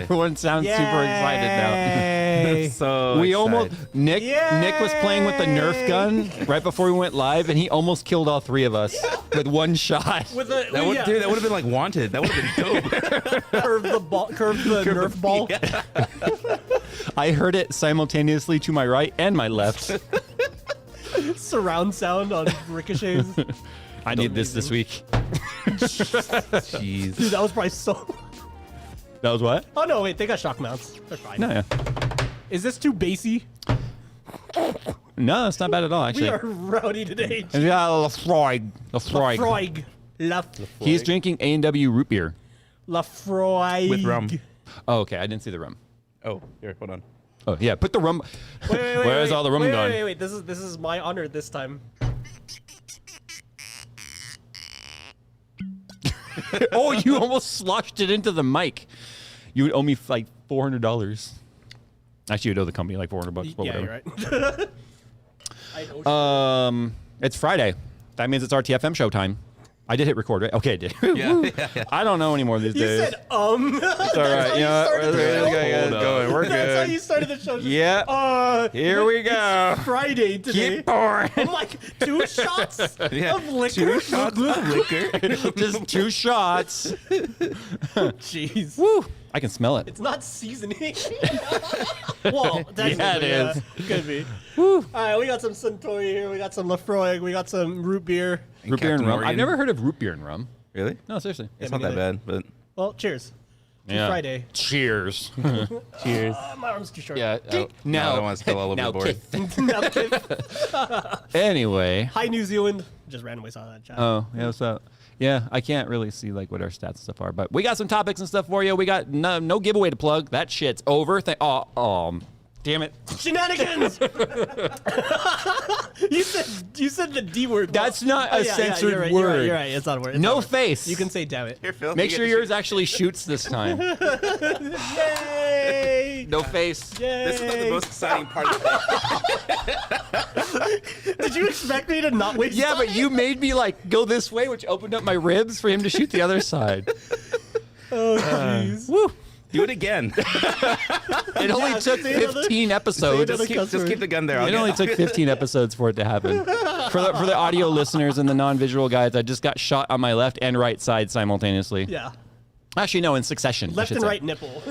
Everyone sounds super excited now. So we excited. almost Nick was playing with the Nerf gun right before we went live, and he almost killed all three of us with one shot. Dude, that would have been like Wanted. That would have been dope. Curve the Nerf ball. Yeah. I heard it simultaneously to my right and my left. Surround sound on ricochets. I need this week. Jeez. Dude, that was probably so. That was what? Oh no, wait, they got shock mounts. They're fine. No, yeah. Is this too bassy? No, that's not bad at all, actually. We are rowdy today. Yeah, Lafroig. Lafroig. He's drinking A&W root beer. Lafroig. With rum. Oh, okay. I didn't see the rum. Oh, here, hold on. Oh, yeah. Put the rum. Wait, Where's all the rum gone? Wait. This is my honor this time. Oh, you almost sloshed it into the mic. You would owe me like $400. Actually, you'd owe the company like $400. But Yeah, whatever. you're right. I know. It's Friday. That means it's RTFM showtime. I did hit record, right? Okay, I did. Yeah. I don't know anymore these You days. said It's all right. You know what? We're That's how good. you started the show. Yeah. Here we go. Friday today. Keep pouring. I'm like 2 shots Yeah. of liquor. 2 shots of liquor. Just 2 shots. Jeez. Woo. I can smell it. It's not seasoning. Well, that's Yeah, it is. Could be. All right, we got some Suntory here. We got some Lafroig. We got some root beer. Root beer and Captain rum. Morgan. I've never heard of root beer and rum. Really? No, seriously. It's me not that neither. bad, but Well, cheers. To Yeah. Friday. Cheers. cheers. My arm's too short. Yeah. No, I don't want to spill all over now the board. kick. Now the kid- Anyway. Hi, New Zealand. Just randomly saw that chat. Oh, yeah, what's up? Yeah, I can't really see like what our stats and stuff are, but we got some topics and stuff for you. We got no giveaway to plug. That shit's over. Damn it. Shenanigans! you said the D word. That's not a censored you're right, word. You're right. It's not a word. It's No not a word. face. You can say damn it. Here, Phil. Make you sure get to yours actually shoots this time. Yay! No face. Yay! This is not the most exciting part of the Did you expect me to not waste Yeah, time? but you made me like go this way, which opened up my ribs for him to shoot the other side. Oh, jeez. Woo! Do it again. It only took say another- 15 episodes. another Just keep the gun there. It only took 15 episodes for it to happen. For the audio listeners and the non-visual guys, I just got shot on my left and right side simultaneously. Yeah. Actually, no, in succession. I Left should and say. right nipple.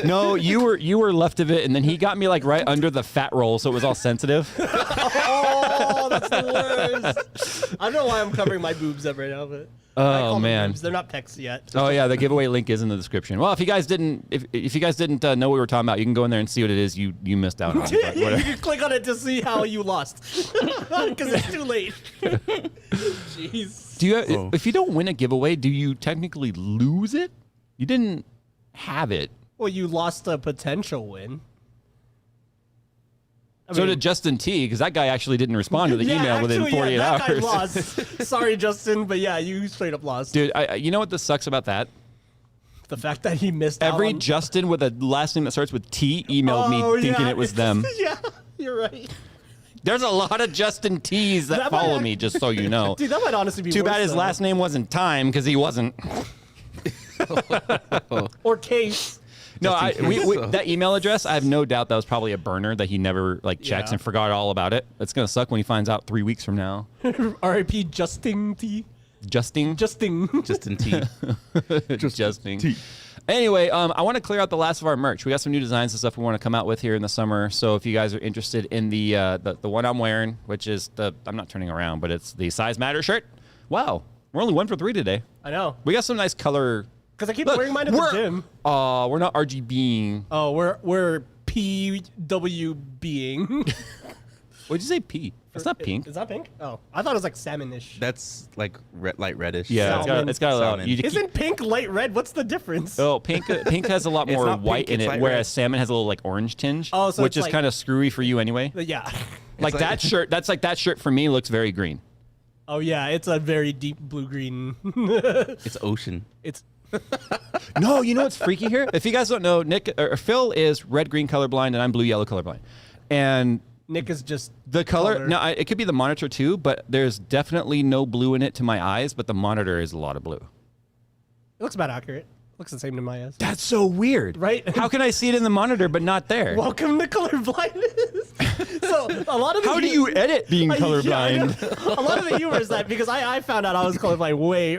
No, you were left of it, and then he got me like right under the fat roll, so it was all sensitive. Oh, that's the worst. I don't know why I'm covering my boobs up right now, but I call them man. boobs. They're not pecs yet. Oh yeah, the giveaway link is in the description. Well, if you guys didn't, if you guys didn't know what we were talking about, you can go in there and see what it is you missed out on. But You whatever. can click on it to see how you lost, because it's too late. Jeez. Do you? If you don't win a giveaway, do you technically lose it? You didn't have it. Well, you lost a potential win. So did Justin T, because that guy actually didn't respond to the email within 48 that hours. Guy lost. Sorry, Justin, but yeah, you straight up lost. Dude, you know what this sucks about that? The fact that he missed out Every on- Justin with a last name that starts with T emailed me thinking it was them. Yeah, you're right. There's a lot of Justin T's that That might follow act- me, just so you know. Dude, that might honestly be Too worse, bad his though. last name wasn't Time, because he wasn't. Or Case. No, case. that email address, I have no doubt that was probably a burner that he never checks Yeah. and forgot all about it. It's going to suck when he finds out 3 weeks from now. R.I.P. Justin T. Justin? Justin. Justin T. Justin. Anyway, I want to clear out the last of our merch. We got some new designs and stuff we want to come out with here in the summer. So if you guys are interested in the one I'm wearing, which is I'm not turning around, but it's the Size Matter shirt. Wow, we're only 1 for 3 today. I know. We got some nice color. Because I keep Look, wearing mine at the gym. We're not RGBing. Oh, we're PWBing. What'd you say? P? It's not pink. Is that pink? Oh, I thought it was like salmonish. That's like light reddish. Yeah, Salmon. it's got a lot. Salmon. Isn't pink light red? What's the difference? Oh, pink has a lot It's more not pink, white in it's it, light whereas red. salmon has a little like orange tinge, Oh, so which it's is like- kind of screwy for you anyway. Yeah. Like that shirt, that shirt for me looks very green. Oh yeah, it's a very deep blue green. It's ocean. It's No, you know what's freaky here? If you guys don't know, Phil is red-green colorblind, and I'm blue-yellow colorblind. And Nick is just the color, no, it could be the monitor too, but there's definitely no blue in it to my eyes, but the monitor is a lot of blue. It looks about accurate. Looks the same to my eyes. That's so weird. Right? How can I see it in the monitor but not there? Welcome to colorblindness. So a lot of the How do you edit being colorblind? Yeah, a lot of the humor is that because I found out I was colorblind way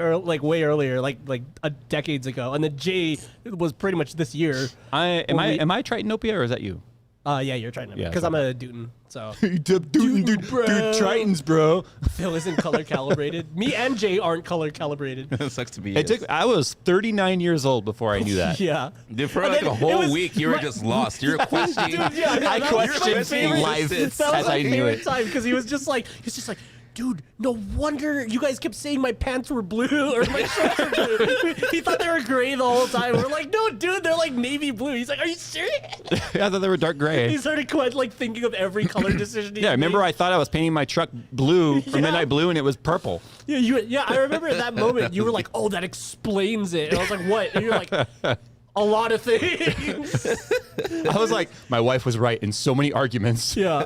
earlier, like decades ago, and then Jay was pretty much this year. Am I Tritanopia or is that you? Yeah, you're trying to. Yeah, Because I'm a Dutton, so. Dude, bro. Tritons, bro. Phil isn't color calibrated. Me and Jay aren't color calibrated. It sucks to be. I was 39 years old before I knew that. Yeah. Dude, for And like then a whole it was week, you were just lost. You're questioning. Dude, yeah, I that was my questioned favorite- life that was as my I knew favorite it. time because he was just like, dude, no wonder you guys kept saying my pants were blue or my shorts were blue. He thought they were gray the whole time. We're like, no, dude, they're like navy blue. He's like, are you serious? I thought they were dark gray. He started like thinking of every color decision. Yeah, remember I thought I was painting my truck blue from Midnight Blue and it was purple. Yeah, I remember at that moment you were like, oh, that explains it. And I was like, what? And you're like, a lot of things. I was like, my wife was right in so many arguments. Yeah.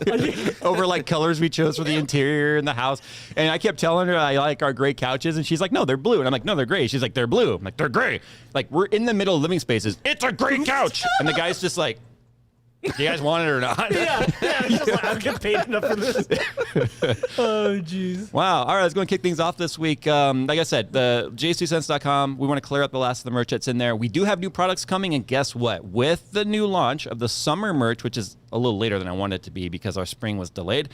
Over like colors we chose for the interior in the house. And I kept telling her I like our gray couches and she's like, no, they're blue. And I'm like, no, they're gray. She's like, they're blue. I'm like, they're gray. Like we're in the middle of living spaces. It's a gray couch. And the guy's just like, do you guys want it or not? Yeah. It's just like, I'm getting paid enough for this. Oh, jeez. Wow. All right, let's go and kick things off this week. Like I said, the jays2cents.com, we want to clear up the last of the merch that's in there. We do have new products coming, and guess what? With the new launch of the summer merch, which is a little later than I wanted it to be because our spring was delayed,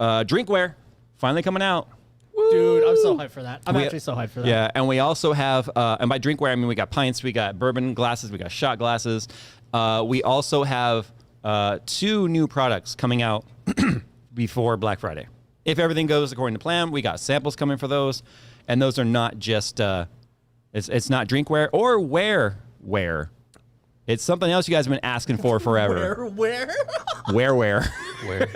drinkware finally coming out. Dude, I'm so hyped for that. I'm actually so hyped for that. Yeah, and we also have, and by drinkware, I mean we got pints, we got bourbon glasses, we got shot glasses. We also have 2 new products coming out before Black Friday. If everything goes according to plan, we got samples coming for those, and those are not just, it's not drinkware or wear. It's something else you guys have been asking for forever. Where? Where? WEARWARE. Where?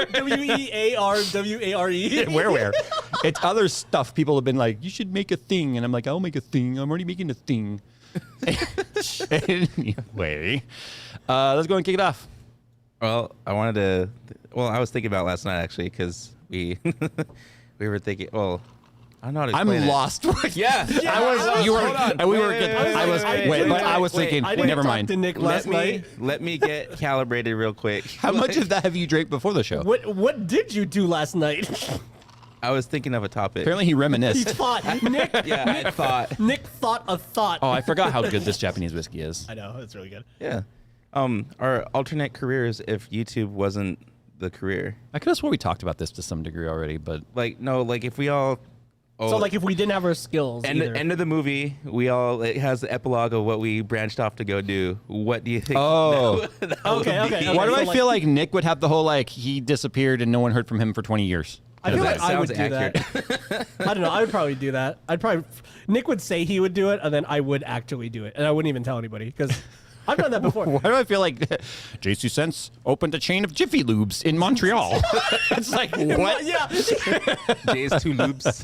It's other stuff people have been like, you should make a thing. And I'm like, I'll make a thing. I'm already making a thing. Anyway, let's go and kick it off. Well, I was thinking about last night actually because we were thinking. Well, I don't know how to explain I'm lost. Yeah, I was thinking, I didn't never talk mind. to Nick last night. Let me get calibrated real quick. How much of that have you drank before the show? What did you do last night? I was thinking of a topic. Apparently he He reminisced. thought. Nick I thought. Nick thought a thought. Oh, I forgot how good this Japanese whiskey is. I know, it's really good. Yeah. Our alternate careers if YouTube wasn't the career. I could have swore we talked about this to some degree already, but If we all. So like if we didn't have our skills either. End of the movie, it has the epilogue of what we branched off to go do. What do you think? Oh. that would Okay. be? why do so I like- feel like Nick would have the whole he disappeared and no one heard from him for 20 years? I feel That like I would do sounds that. I don't know. I would probably do that. Nick would say he would do it, and then I would actually do it, and I wouldn't even tell anybody because I've done that before. Why do I feel like J2 Cents opened a chain of Jiffy Lubes in Montreal? It's like, what? Yeah, Days 2 loops.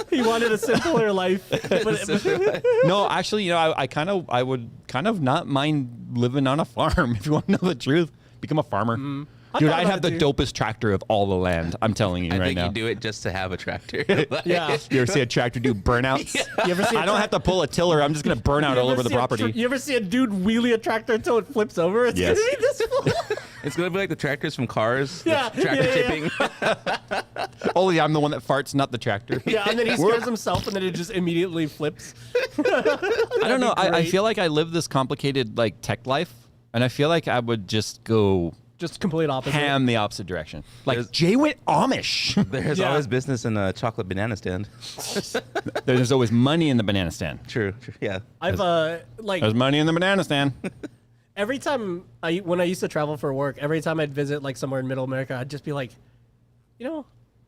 he wanted a simpler life. But No, actually, I would kind of not mind living on a farm if you want to know the truth. Become a farmer. Dude, thought I'd about have it the too. dopest tractor of all the land. I'm telling you I right think now. you do it just to have a tractor. yeah. You ever see a tractor do burnouts? You ever see a I don't have to pull a tiller. I'm just going to burn out all over the property. You ever see a dude wheelie a tractor until it flips over? It's Yes. gonna be this full. It's going to be like the tractors from Cars. the Yeah, Tractor yeah. tipping. Only I'm the one that farts, not the tractor. Yeah, and then he scares himself, and then it just immediately flips. I don't know. I great. feel like I live this complicated tech life, and I feel like I would just go Just complete opposite. ham the opposite direction. Like There's- Jay went Amish. There's Yeah. always business in a chocolate banana stand. There's always money in the banana stand. True. Yeah. I've There's money in the banana stand. every time when I used to travel for work, every time I'd visit somewhere in Middle America, I'd just be like, it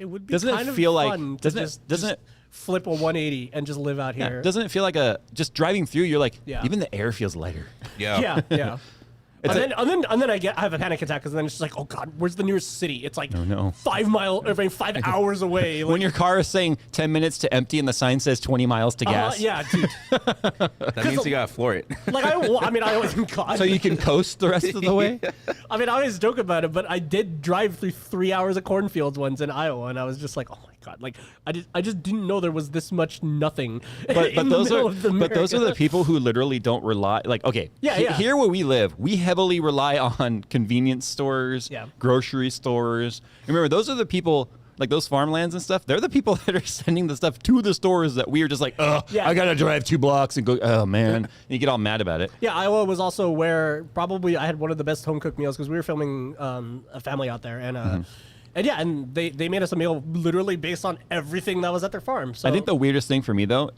would be Doesn't it kind of feel like- fun to doesn't it- just doesn't it- flip a 180 and just live out here. Doesn't it feel like just driving through? You're like, Yeah. even the air feels lighter. Yeah. And then I have a panic attack because then it's just like, oh god, where's the nearest city? It's like no. 5 hours away. Like, When your car is saying 10 minutes to empty and the sign says 20 miles to gas. yeah, dude. That means you got to floor it. Like I always God. So you can coast the rest of the way? I always joke about it, but I did drive through 3 hours of cornfields once in Iowa, and I was just like, oh my God, like I just didn't know there was this much nothing. But in those the middle are of but those are the America. people who literally don't rely. Like, okay, Yeah. here where we live, we heavily rely on convenience stores, Yeah. grocery stores. Remember, those are the people. Like those farmlands and stuff, they're the people that are sending the stuff to the stores that we are just like, oh, Yeah. I gotta drive 2 blocks and go. Oh man, and you get all mad about it. Yeah, Iowa was also where probably I had one of the best home cooked meals because we were filming a family out there, and yeah, and they made us a meal literally based on everything that was at their farm. So I think the weirdest thing for me though,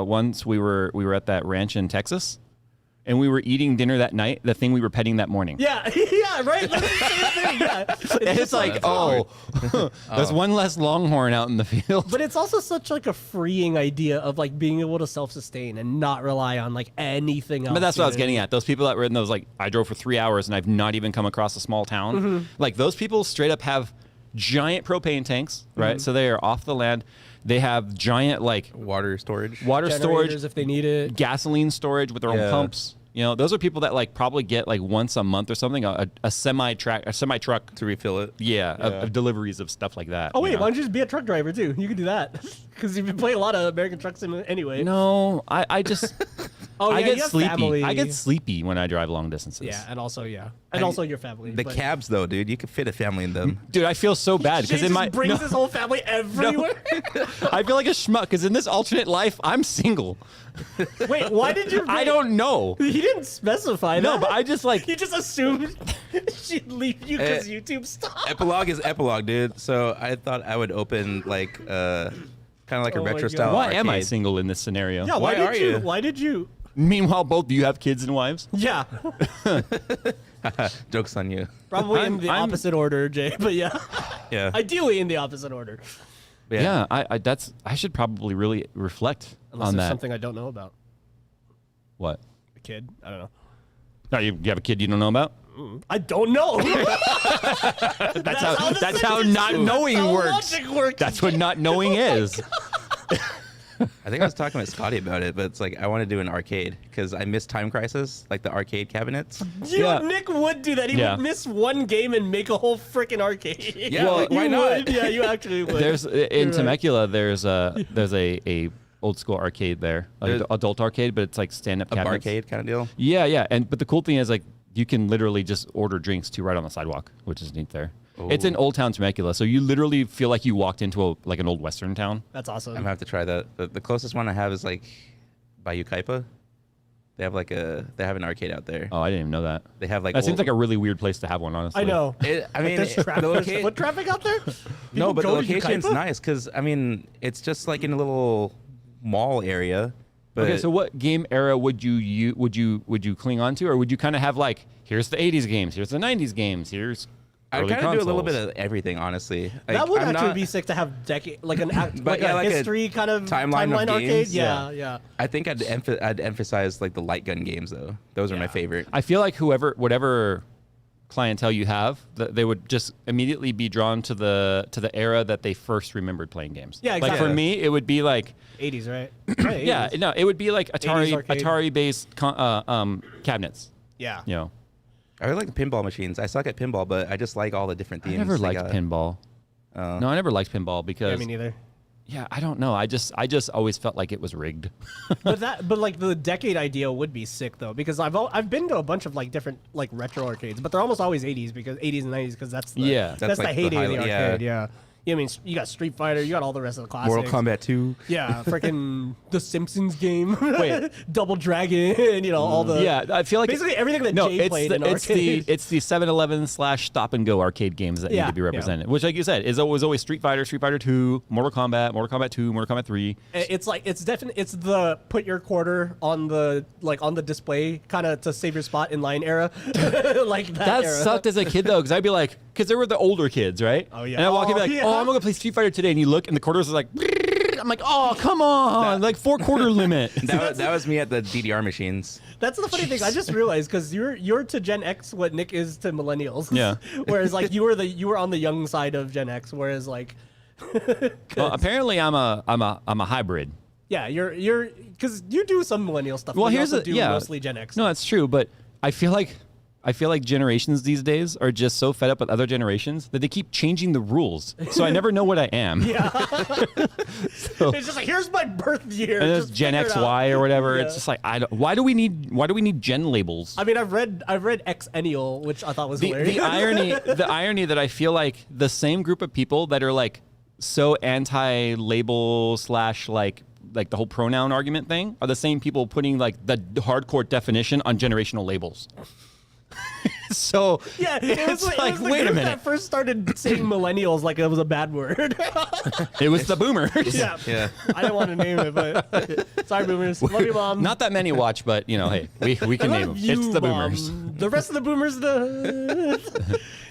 once we were at that ranch in Texas, and we were eating dinner that night, the thing we were petting that morning. yeah, yeah, right. That's the same thing. Yeah, And it's like, there's one less longhorn out in the field. But it's also such like a freeing idea of like being able to self-sustain and not rely on like anything else. But that's what I was you know? getting at. Those people that were in those, like, I drove for 3 hours and I've not even come across a small town. Like, those people straight up have giant propane tanks, right? So they are off the land. They have giant, like, Water storage. water storage, Generators if they need it. gasoline storage with their own Yeah. pumps. You know, those are people that, like, probably get, like, once a month or something, a semi-truck To refill it. of deliveries of stuff like that. Oh wait, you know? why don't you just be a truck driver too? You could do that because you've been playing a lot of American Truck Sim anyway. No, I just... Oh, I yeah, get you have sleepy. family. I get sleepy when I drive long distances. Yeah, and also your family. The but- cabs, though, dude, you could fit a family in them. Dude, I feel so bad Jay because in just my brings his whole family everywhere. I feel like a schmuck because in this alternate life, I'm single. Wait, why did you? I don't know. He didn't specify. No, that. but I just like He just assumed she'd leave you because YouTube stopped. Epilogue is epilogue, dude. So I thought I would open like kind of like a Oh my retro God. style. why am I arcade. single in this scenario? Yeah, Why are you? Why did you? Meanwhile, both of you have kids and wives. Yeah, Jokes on you. probably in the I'm- opposite order, Jay. But yeah, Yeah. ideally in the opposite order. Yeah, I should probably really reflect Unless on there's that. something I don't know about. What? A kid? I don't know. No, you have a kid you don't know about? I don't know. That's how not knowing works. Logic works. That's what not knowing is. I think I was talking with Scotty about it, but it's like I want to do an arcade because I miss Time Crisis, like the arcade cabinets. You, Nick would do that. He Yeah. would miss one game and make a whole freaking arcade. Yeah, well, why You not? would. Yeah, you actually would. There's in You're right. Temecula. There's a old school arcade there, like There's- adult arcade, but it's like stand up A cabinets. barcade kind of deal. Yeah, but the cool thing is like you can literally just order drinks too right on the sidewalk, which is neat there. It's in Old Town Temecula, so you literally feel like you walked into an old western town. That's awesome. I'm gonna have to try that. The closest one I have is like by Ukaipa. They have an arcade out there. Oh, I didn't even know that. They have like That seems old- like a really weird place to have one, honestly. I know. I mean, There's traffic. the There's loca- foot traffic out there. no, People but the go to location's Ukaipa? nice because I mean it's just like in a little mall area. But Okay, so what game era would you cling on to, or would you kind of have like, here's the '80s games, here's the '90s games, here's I early kind of do a little bit consoles? of everything, honestly. That would I'm actually not- be sick to have like an But yeah, a like a history kind of timeline of arcade. games, Yeah, yeah. yeah. I think I'd emphasize like the light gun games though. Those are my Yeah. favorite. I feel like whatever clientele you have, they would just immediately be drawn to the era that they first remembered playing games. Yeah, Like for exactly. me, it would be like 80s, right? yeah, no, it would be like 80s arcade. Atari based cabinets. Yeah. You know, I really like the pinball machines. I suck at pinball, but I just like all the different I themes. never they liked got. pinball. No, I never liked pinball Yeah, because me neither. yeah, I don't know. I just always felt like it was rigged. But like the decade idea would be sick though, because I've been to a bunch of like different like retro arcades, but they're almost always 80s because 80s and 90s because that's the, Yeah. that's That's the like the heyday of the highlight, arcade. yeah. Yeah. Yeah, I mean, you got Street Fighter, you got all the rest of the classics. Mortal Kombat 2. Yeah, freaking the Simpsons game. Wait. Double Dragon, you know, all the Yeah, I feel like basically everything that no, Jay it's played the, in it's the arcade. it's the 7-Eleven / stop and go arcade games that need Yeah, to be yeah. represented. Which, like you said, was always Street Fighter, Street Fighter 2, Mortal Kombat 2, Mortal Kombat 3. It's like it's definitely it's the put your quarter on the display kind of to save your spot in line era, like That that. era. sucked as a kid though, because I'd be like, because there were the older kids, right? Oh, yeah. And I walk in and be like, yeah. oh, I'm gonna play Street Fighter today, and you look, and the quarters are like, I'm like, oh, come on, like 4-quarter limit. That was me at the DDR machines. That's the funny thing. I just realized because you're to Gen X what Nick is to millennials. Yeah. Whereas like you were on the young side of Gen X, whereas like Well, apparently, I'm a hybrid. yeah, you're because you do some millennial stuff. Well, but you here's also the do yeah, mostly Gen X. No, that's true, but I feel like I feel like generations these days are just so fed up with other generations that they keep changing the rules. So I never know what I am. Yeah. So, It's just like, here's my birth year. and it's Just Gen figure X, it out. Y, or whatever. Yeah. It's just like why do we need gen labels? I mean, I've read Xennial, which I thought was hilarious. The irony that I feel like the same group of people that are like so anti-label / like the whole pronoun argument thing are the same people putting like the hardcore definition on generational labels. So yeah, it's like, it was the wait a group minute. that first started saying millennials like it was a bad word. It was the boomers. Yeah. Yeah. I didn't want to name it, but sorry, boomers. Love you, mom. Not that many watch, but hey, we can I name them. love you, It's the Mom. boomers. The rest of the boomers,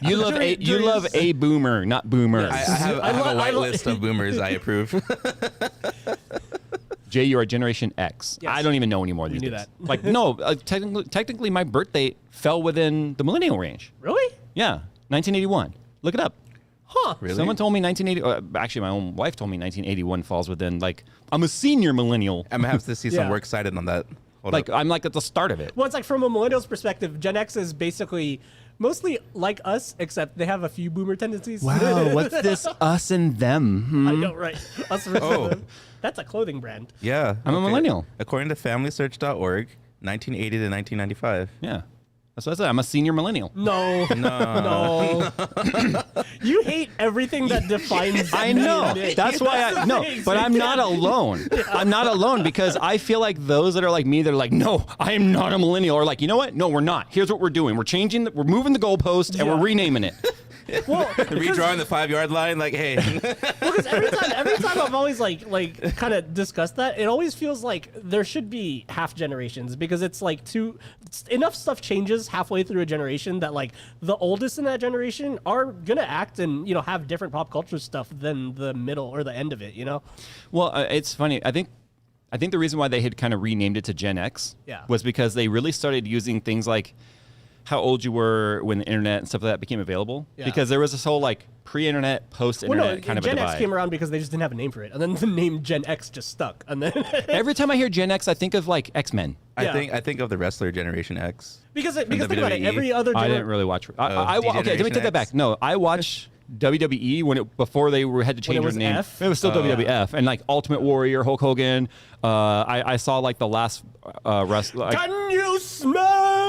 You love a boomer, not boomers. I have I a white lo- list of boomers I approve. Jay, you are Generation X. Yes. I don't even know anymore these knew days. that. Like, no, technically, my birth date fell within the millennial range. Really? Yeah, 1981. Look it up. Huh. Really? Someone told me 1980. Actually, my own wife told me 1981 falls within. Like, I'm a senior millennial. I'm gonna have to see some Yeah. works cited on that. Hold Like, up. I'm like at the start of it. Well, it's like from a millennial's perspective, Gen X is basically mostly like us, except they have a few boomer tendencies. Wow, what's this us and them? I know, right? Us versus Oh. them. That's a clothing brand. Yeah. I'm a millennial. According to FamilySearch.org, 1980 to 1995. Yeah, that's what I said. I'm a senior millennial. No. No. You hate everything that defines I me know. and Nick. That's why the no, thing. but I'm not alone. I'm not alone because I feel like those that are like me, they're like, no, I am not a millennial. Or like, you know what? No, we're not. Here's what we're doing. We're changing. We're moving the goalpost and we're renaming it. Well, Redrawing the 5-yard line, like, hey. because every time I've always like kind of discussed that, it always feels like there should be half generations because it's like enough stuff changes halfway through a generation that like the oldest in that generation are gonna act and have different pop culture stuff than the middle or the end of it. Well, it's funny. I think the reason why they had kind of renamed it to Gen X was because they really started using things like how old you were when the internet and stuff like that became available. Yeah. Because there was this whole like pre-internet, post-internet kind of a Gen divide. X came around because they just didn't have a name for it, and then the name Gen X just stuck. And then Every time I hear Gen X, I think of like X-Men. Yeah. I think of the wrestler Generation X. because think about it, WWE. every other I didn't really watch. Okay, let me take Generation that back. X? No, I watched WWE before they had to change it their was name. F? It was still WWF and like Ultimate Warrior, Hulk Hogan. I saw like the last wrestler. Like, Can you smell?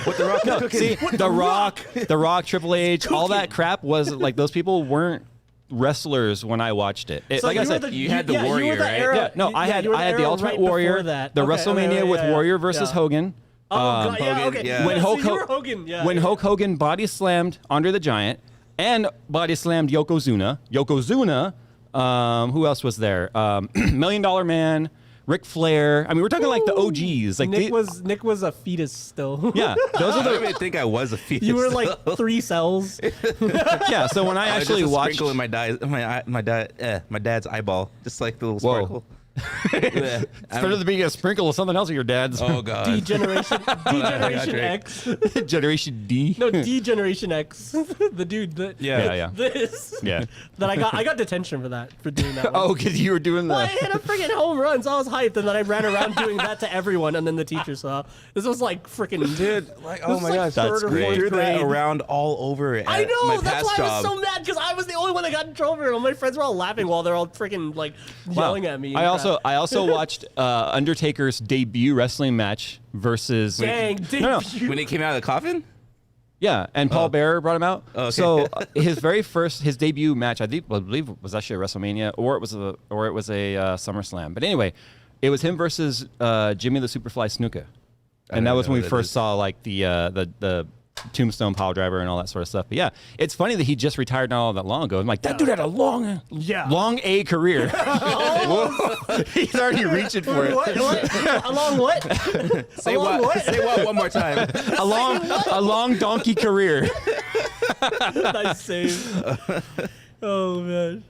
What the Rock is cooking. see, The Rock, Triple H, all that crap was like those people weren't wrestlers when I watched it. So Like I you were said, the- you had the you were Warrior, right? era- yeah, no, I you were had the era Ultimate right Warrior, before that. the Okay, WrestleMania okay, with yeah, Warrior versus yeah. Hogan. Oh, God, yeah, Hogan, okay. yeah. When Yeah, Hulk, so you were Hogan, yeah, when yeah. Hulk Hogan body slammed Andre the Giant and body slammed Yokozuna. Who else was there? $1 Million Man, Ric Flair. I mean, we're talking like the OGs. Like Nick was a fetus still. yeah, those are I don't the even think I was a fetus. You were like 3 cells. yeah. So when I actually just a watched, sprinkle in my dad's eyeball, just like the little Whoa. sparkle. Yeah. it's better to be a sprinkle of something else of your dad's. Oh god. Degeneration Drake. X. Generation D. No, Degeneration X. The dude that Yeah. this. Yeah. That I got detention for doing that. Oh, One. because you were doing Well, I the. hit a freaking home run, so I was hyped, and then I ran around doing that to everyone, and then the teacher saw. This was like freaking Dude, like, this oh was my like gosh, third that's or great. fourth threw that grade. around all over at I know. my That's past why I was job. so mad because I was the only one that got in trouble for it. All my friends were all laughing while they're all freaking like yelling at me. and I crap. also watched Undertaker's debut wrestling match versus. Dang, No. debut. When he came out of the coffin? Yeah, and Paul Bearer brought him out. Oh, okay. So his debut match, I believe was actually a WrestleMania or it was a SummerSlam. But anyway, it was him versus Jimmy the Superfly Snuka, and that don't was know when we what that first is. saw like the Tombstone Pile Driver and all that sort of stuff. But yeah, it's funny that he just retired not all that long ago. I'm like, that dude had a long A career. He's already reaching for it. What? Along what? Say Along what? Say what one more time. A long donkey career. Nice save. Oh man.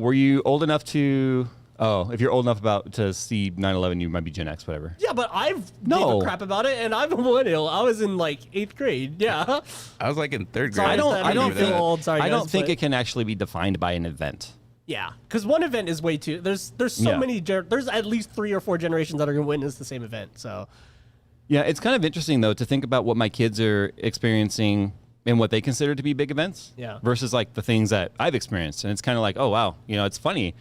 Were you old enough to? Oh, if you're old enough to see 9/11, you might be Gen X, whatever. Yeah, but I've No. gave a crap about it, and I'm a millennial. I was in like 8th grade. Yeah. I was like in 3rd grade. So I don't remember feel that. old. Sorry, I don't guys, think but- it can actually be defined by an event. Yeah, because one event is way too. There's so Yeah. many. There's at least 3 or 4 generations that are going to witness the same event. So Yeah, it's kind of interesting though to think about what my kids are experiencing and what they consider to be big events versus like the things that I've experienced. And it's kind of like, oh, wow, it's funny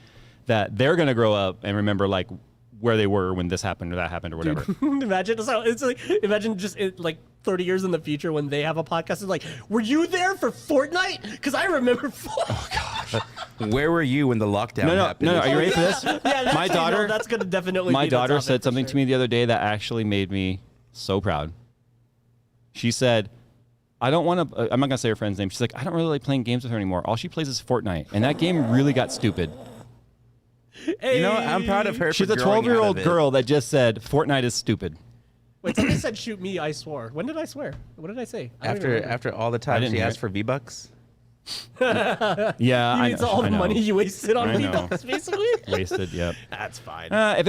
that they're going to grow up and remember like where they were when this happened or that happened or whatever. Dude, imagine just like 30 years in the future when they have a podcast. It's like, were you there for Fortnite? Because I remember. Oh gosh. Where were you when the lockdown happened? No. Are you ready for this? Yeah, my daughter. That's gonna definitely. My be daughter the topic said something for to me the other day that actually made me so proud. She said, I don't want to, I'm not going to say her friend's name. She's like, I don't really like playing games with her anymore. All she plays is Fortnite. And that game really got stupid. Hey. I'm proud of her. She's for a 12-year-old girl that just said, Fortnite is stupid. Wait, somebody said shoot me, I swore. When did I swear? What did I say? I don't even remember. After all the time she asked for V-Bucks. Yeah, He means all the money you wasted on I know. V-Bucks, basically. Wasted, yep. That's fine. If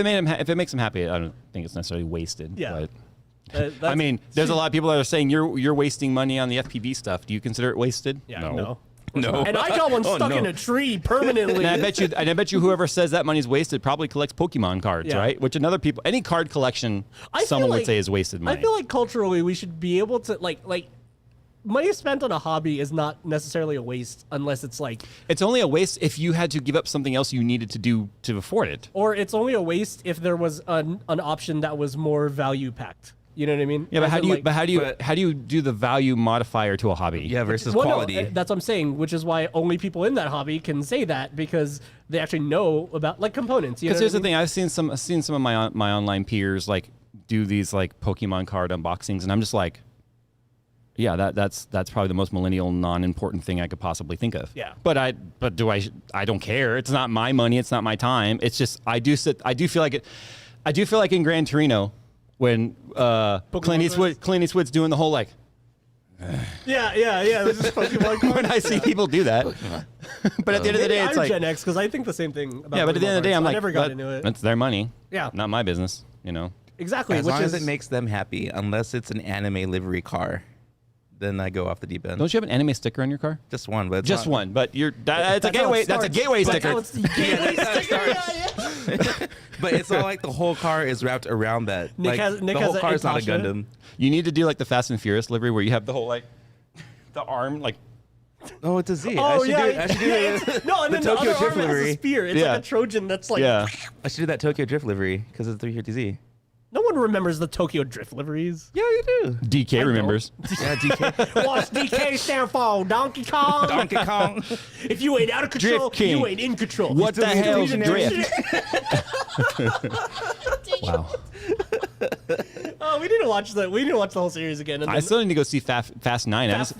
it makes him happy, I don't think it's necessarily wasted. Yeah. But I mean, there's a lot of people that are saying you're wasting money on the FPV stuff. Do you consider it wasted? Yeah, No. And I got one stuck in a tree permanently. And I bet you whoever says that money's wasted probably collects Pokemon cards, right? Which any card collection someone would say is wasted money. I feel like culturally we should be able to like money spent on a hobby is not necessarily a waste unless it's like it's only a waste if you had to give up something else you needed to do to afford it. Or it's only a waste if there was an option that was more value packed. You know what I mean? Yeah, but how do you do the value modifier to a hobby? Yeah, versus Well, quality. no, that's what I'm saying, which is why only people in that hobby can say that because they actually know about like components. Because here's the thing, I've seen some of my online peers like do these like Pokemon card unboxings, and I'm just like, yeah, that's probably the most millennial, non-important thing I could possibly think of. Yeah. But I don't care. It's not my money. It's not my time. It's just I do feel like in Gran Torino when Clint Eastwood's doing the whole like. Yeah. This is Pokemon cards. When I see people do that, but at the end of the day, it's I'm like Gen X because I think the same thing. About yeah. But at the end of the day, I'm like, I never got into it. That's their money. Yeah. Not my business. Exactly. As long as it makes them happy, unless it's an anime livery car, then I go off the deep end. Don't you have an anime sticker on your car? Just one, but Just one, but it's a gateway. That's a gateway sticker. But it's not like the whole car is wrapped around that. Nick the whole has car is not a Natasha. Gundam. You need to do like the Fast and Furious livery where you have the whole like the arm like. Oh, it's a Z. Oh, I should do no, and the then Tokyo the other Drift arm has a livery. spear. It's like a Trojan that's like. Yeah. I should do that Tokyo Drift livery because it's 350Z. No one remembers the Tokyo Drift liveries. Yeah, you do. DK remembers. Yeah, DK. What's DK stand for? Donkey Kong? Donkey Kong. If you ain't out of control, Drift King. you ain't in control. What the hell's Illusionary. drift? Wow. Oh, we need to watch the whole series again. And I then, still need to go see Fast 9. Fast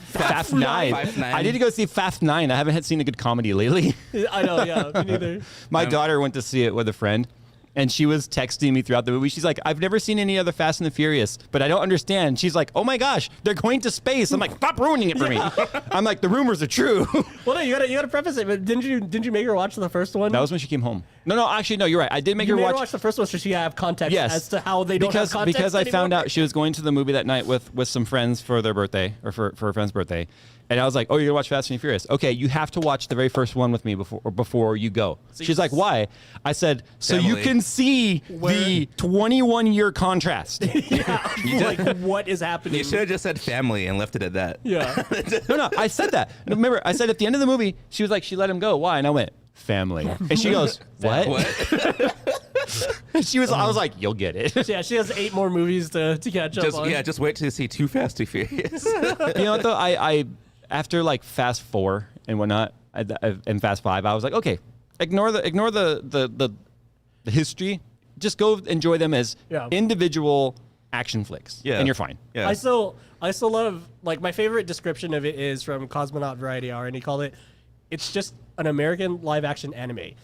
9. Fast 9. I need to go see Fast 9. I haven't seen a good comedy lately. I know, yeah, me neither. My daughter went to see it with a friend. And she was texting me throughout the movie. She's like, I've never seen any other Fast and the Furious, but I don't understand. She's like, oh my gosh, they're going to space. I'm like, stop ruining it for me. I'm like, the rumors are true. Well, no, you gotta preface it. But didn't you make her watch the first one? That was when she came home. No, actually, no, you're right. I did make her watch the first one so she have context as to how they don't have context because I anymore. found out she was going to the movie that night with some friends for their birthday or for a friend's birthday. And I was like, oh, you're going to watch Fast and Furious. Okay, you have to watch the very first one with me before you go. She's like, why? I said, so you can see the 21-year contrast. Like, what is happening? You should have just said family and left it at that. Yeah. No, I said that. Remember, I said at the end of the movie, she was like, she let him go. Why? And I went, family. And she goes, what? I was like, you'll get it. Yeah, she has 8 more movies to catch up on. Yeah, just wait to see Too Fast, Too Furious. You know what, though? I after like Fast 4 and whatnot, and Fast 5, I was like, okay, ignore the history. Just go enjoy them as individual action flicks. Yeah. And you're fine. Yeah. I still love, like, my favorite description of it is from Cosmonaut Variety Hour, and he called it, it's just an American live action anime.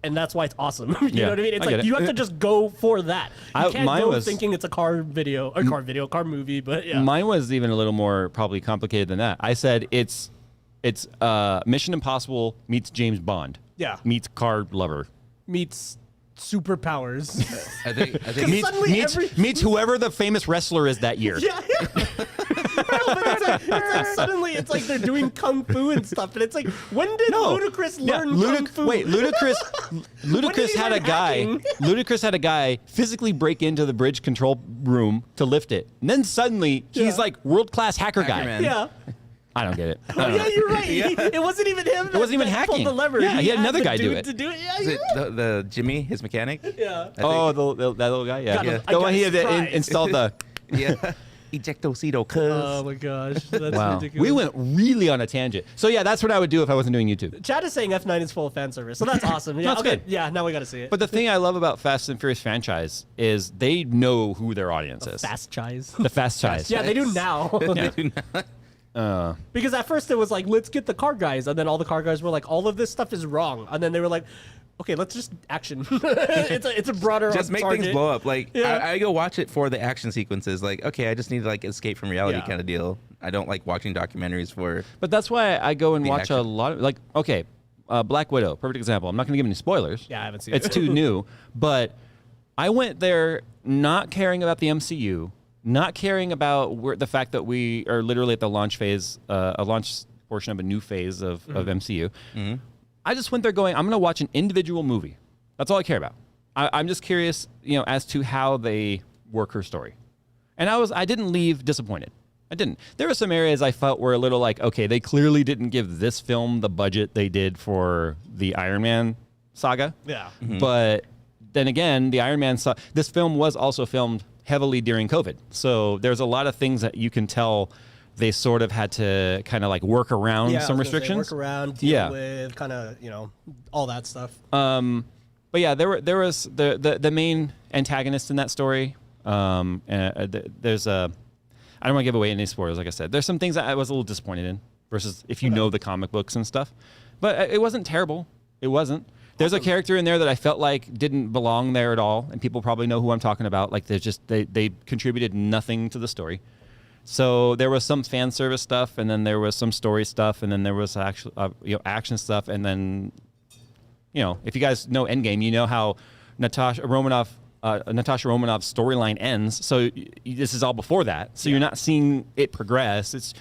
And that's why it's awesome. You know what I mean? It's like you have to just go for that. You can't go thinking it's a car movie, but yeah. Mine was even a little more probably complicated than that. I said it's Mission Impossible meets James Bond. Yeah. Meets car lover. Meets superpowers. I think meets whoever the famous wrestler is that year. Yeah. No, but like suddenly it's like they're doing kung fu and stuff, and it's like, when did Ludacris learn kung fu? Wait, Ludacris had a guy. Ludacris had a guy physically break into the bridge control room to lift it, and then suddenly he's like world-class hacker guy. Man. Yeah. I don't get it. Oh, yeah, you're right. It wasn't even him. It wasn't even that hacking. pulled the lever. Yeah, he had another the guy do dude it. To do it. Yeah, Is it the Jimmy, his mechanic? yeah. Oh, that little guy. Yeah, Yeah. the one he got had surprised. installed the. Yeah. Ejectocito, cuz. Oh my gosh, that's Wow, ridiculous. we went really on a tangent. So yeah, that's what I would do if I wasn't doing YouTube. Chad is saying F9 is full of fan service, so that's awesome. Yeah, That's okay. good. Yeah, now we got to see it. But the thing I love about Fast and Furious franchise is they know who their audience is. fast chise. The Fast Chise. Yeah, they do now. Yeah. Because at first it was like, let's get the car guys, and then all the car guys were like, all of this stuff is wrong, and then they were like, okay, let's just action. it's a broader Just make target. things blow up. Like Yeah. I go watch it for the action sequences. Like, okay, I just need to like escape from reality Yeah. kind of deal. I don't like watching documentaries for. But that's why I go and The watch a action. lot of, like, okay, Black Widow, perfect example. I'm not going to give any spoilers. Yeah, I haven't seen It's it. too new. But I went there not caring about the MCU, not caring about the fact that we are literally at the launch phase, a launch portion of a new phase of MCU. Mm-hmm. I just went there going, I'm going to watch an individual movie. That's all I care about. I'm just curious, as to how they work her story. And I didn't leave disappointed. I didn't. There were some areas I felt were a little like, okay, they clearly didn't give this film the budget they did for the Iron Man saga. Yeah. But then again, the Iron Man this film was also filmed heavily during COVID. So there's a lot of things that you can tell they sort of had to kind of like work around Yeah, some I was gonna say, restrictions. work around, deal Yeah. with, kind of, all that stuff. But yeah, there was the main antagonist in that story. There's I don't want to give away any spoilers. Like I said, there's some things that I was a little disappointed in versus if you know the comic books and stuff. But it wasn't terrible. It wasn't. There's a character in there that I felt like didn't belong there at all, and people probably know who I'm talking about. Like they contributed nothing to the story. So there was some fan service stuff, and then there was some story stuff, and then there was actual action stuff, and then if you guys know Endgame, you know how Natasha Romanoff's storyline ends. So this is all before that. So you're not seeing it progress.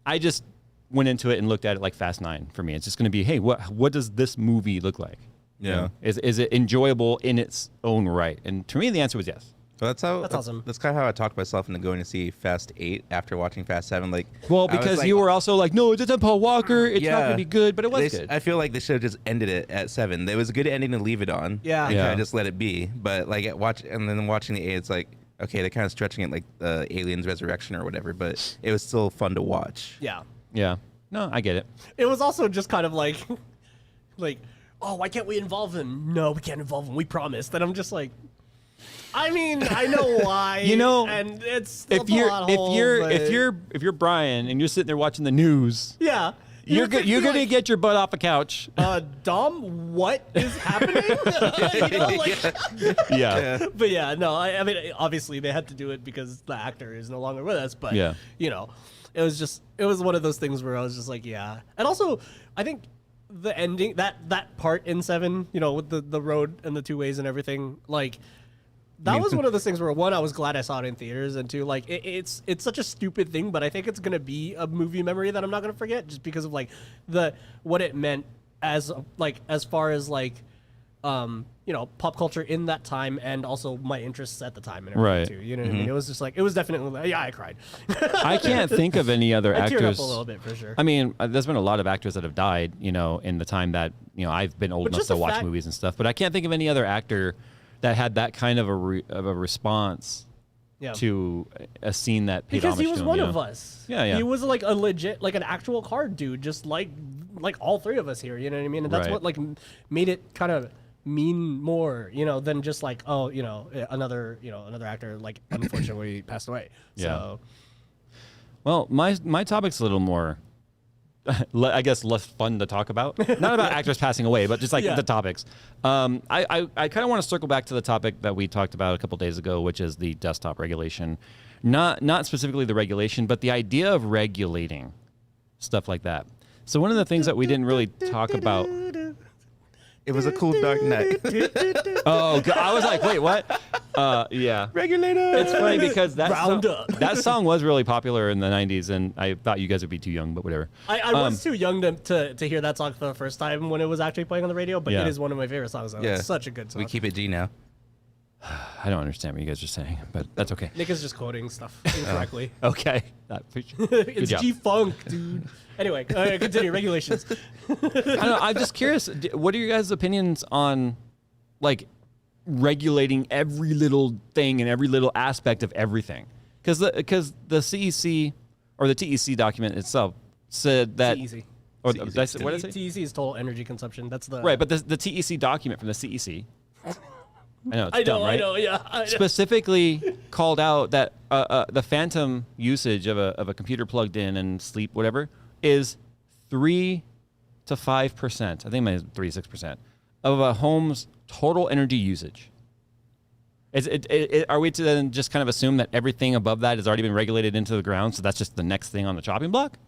I just went into it and looked at it like Fast 9 for me. It's just going to be, hey, what does this movie look like? Yeah. Is it enjoyable in its own right? And to me, the answer was yes. So that's awesome. That's kind of how I talked myself into going to see Fast 8 after watching Fast 7. Like, Well, I was because like, you were also like, no, it's Paul Walker. It's not going to be good, but it was good. I feel like they should have just ended it at 7. It was a good ending to leave it on. Yeah. And Yeah. kind of just let it be. But like and then watching the 8, it's like, okay, they're kind of stretching it like the Aliens Resurrection or whatever, but it was still fun to watch. Yeah. Yeah. No, I get it. It was also just kind of like, oh, why can't we involve them? No, we can't involve them. We promised. And I'm just like, I mean, I know why. and it's still if you're Brian and you're sitting there watching the news, yeah, you're gonna get your butt off a couch. Dom, what is happening? Yeah. But yeah, no, I mean, obviously they had to do it because the actor is no longer with us. But Yeah. It was one of those things where I was just like, yeah. And also, I think the ending, that part in 7, with the road and the two ways and everything, like, that was one of those things where, one, I was glad I saw it in theaters, and two, like, it's such a stupid thing, but I think it's gonna be a movie memory that I'm not gonna forget, just because of like what it meant as far as like pop culture in that time, and also my interests at the time and everything Right. too. You know what I mean? It was just like, it was definitely, yeah, I cried. I can't think of any other I teared actors. up a little bit for sure. I mean, there's been a lot of actors that have died, in the time that I've been old But enough just to the watch fact- movies and stuff. But I can't think of any other actor that had that kind of a response Yeah. to a scene that paid Because homage he was to him, one of us. Yeah. He was like a legit, like an actual card dude, just like all three of us here. You know what I mean? And that's Right. what like made it kind of mean more, than just like, oh, another actor like unfortunately passed away. Yeah. So Well, my topic's a little more, I guess, less fun to talk about. Not about actors passing away, but just like Yeah. the topics. I kind of want to circle back to the topic that we talked about a couple days ago, which is the desktop regulation. Not specifically the regulation, but the idea of regulating stuff like that. So one of the things that we didn't really talk about. It was a cool dark night. Oh, God. I was like, wait, what? Yeah. Regulator. It's funny because Round up. that song was really popular in the 90s, and I thought you guys would be too young, but whatever. I was too young to hear that song for the first time when it was actually playing on the radio, but Yeah. it is one of my favorite songs. Though. Yeah. It's such a good song. We keep it G now. I don't understand what you guys are saying, but that's okay. Nick is just quoting stuff incorrectly. Okay. Good It's job. G-Funk, dude. Anyway, continue. Regulations. I don't know. I'm just curious. What are your guys' opinions on, like, regulating every little thing and every little aspect of everything? Because the CEC or the TEC document itself said that. TEC. Or what did I say? TEC is total energy consumption. That's the Right, but the TEC document from the CEC. I know it's dumb, right? I know, yeah. I know. Specifically called out that the phantom usage of a computer plugged in and sleep, whatever, is 3 to 5%. I think mine is 3 to 6% of a home's total energy usage. Are we to then just kind of assume that everything above that has already been regulated into the ground, so that's just the next thing on the chopping block?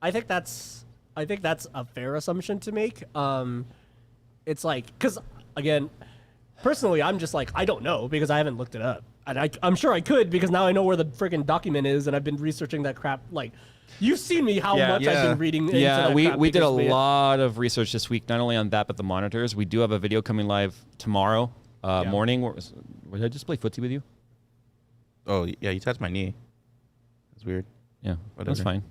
I think that's a fair assumption to make. It's like, because again, personally, I'm just like, I don't know because I haven't looked it up. And I'm sure I could because now I know where the freaking document is and I've been researching that crap. Like, you've seen me how much I've been reading into Yeah, that we crap did a because lot of research this week, not only on that, but the monitors. We do have a video coming live tomorrow morning. Did I just play footsie with you? Oh, yeah, you touched my knee. That's weird. Yeah, that's Whatever. fine.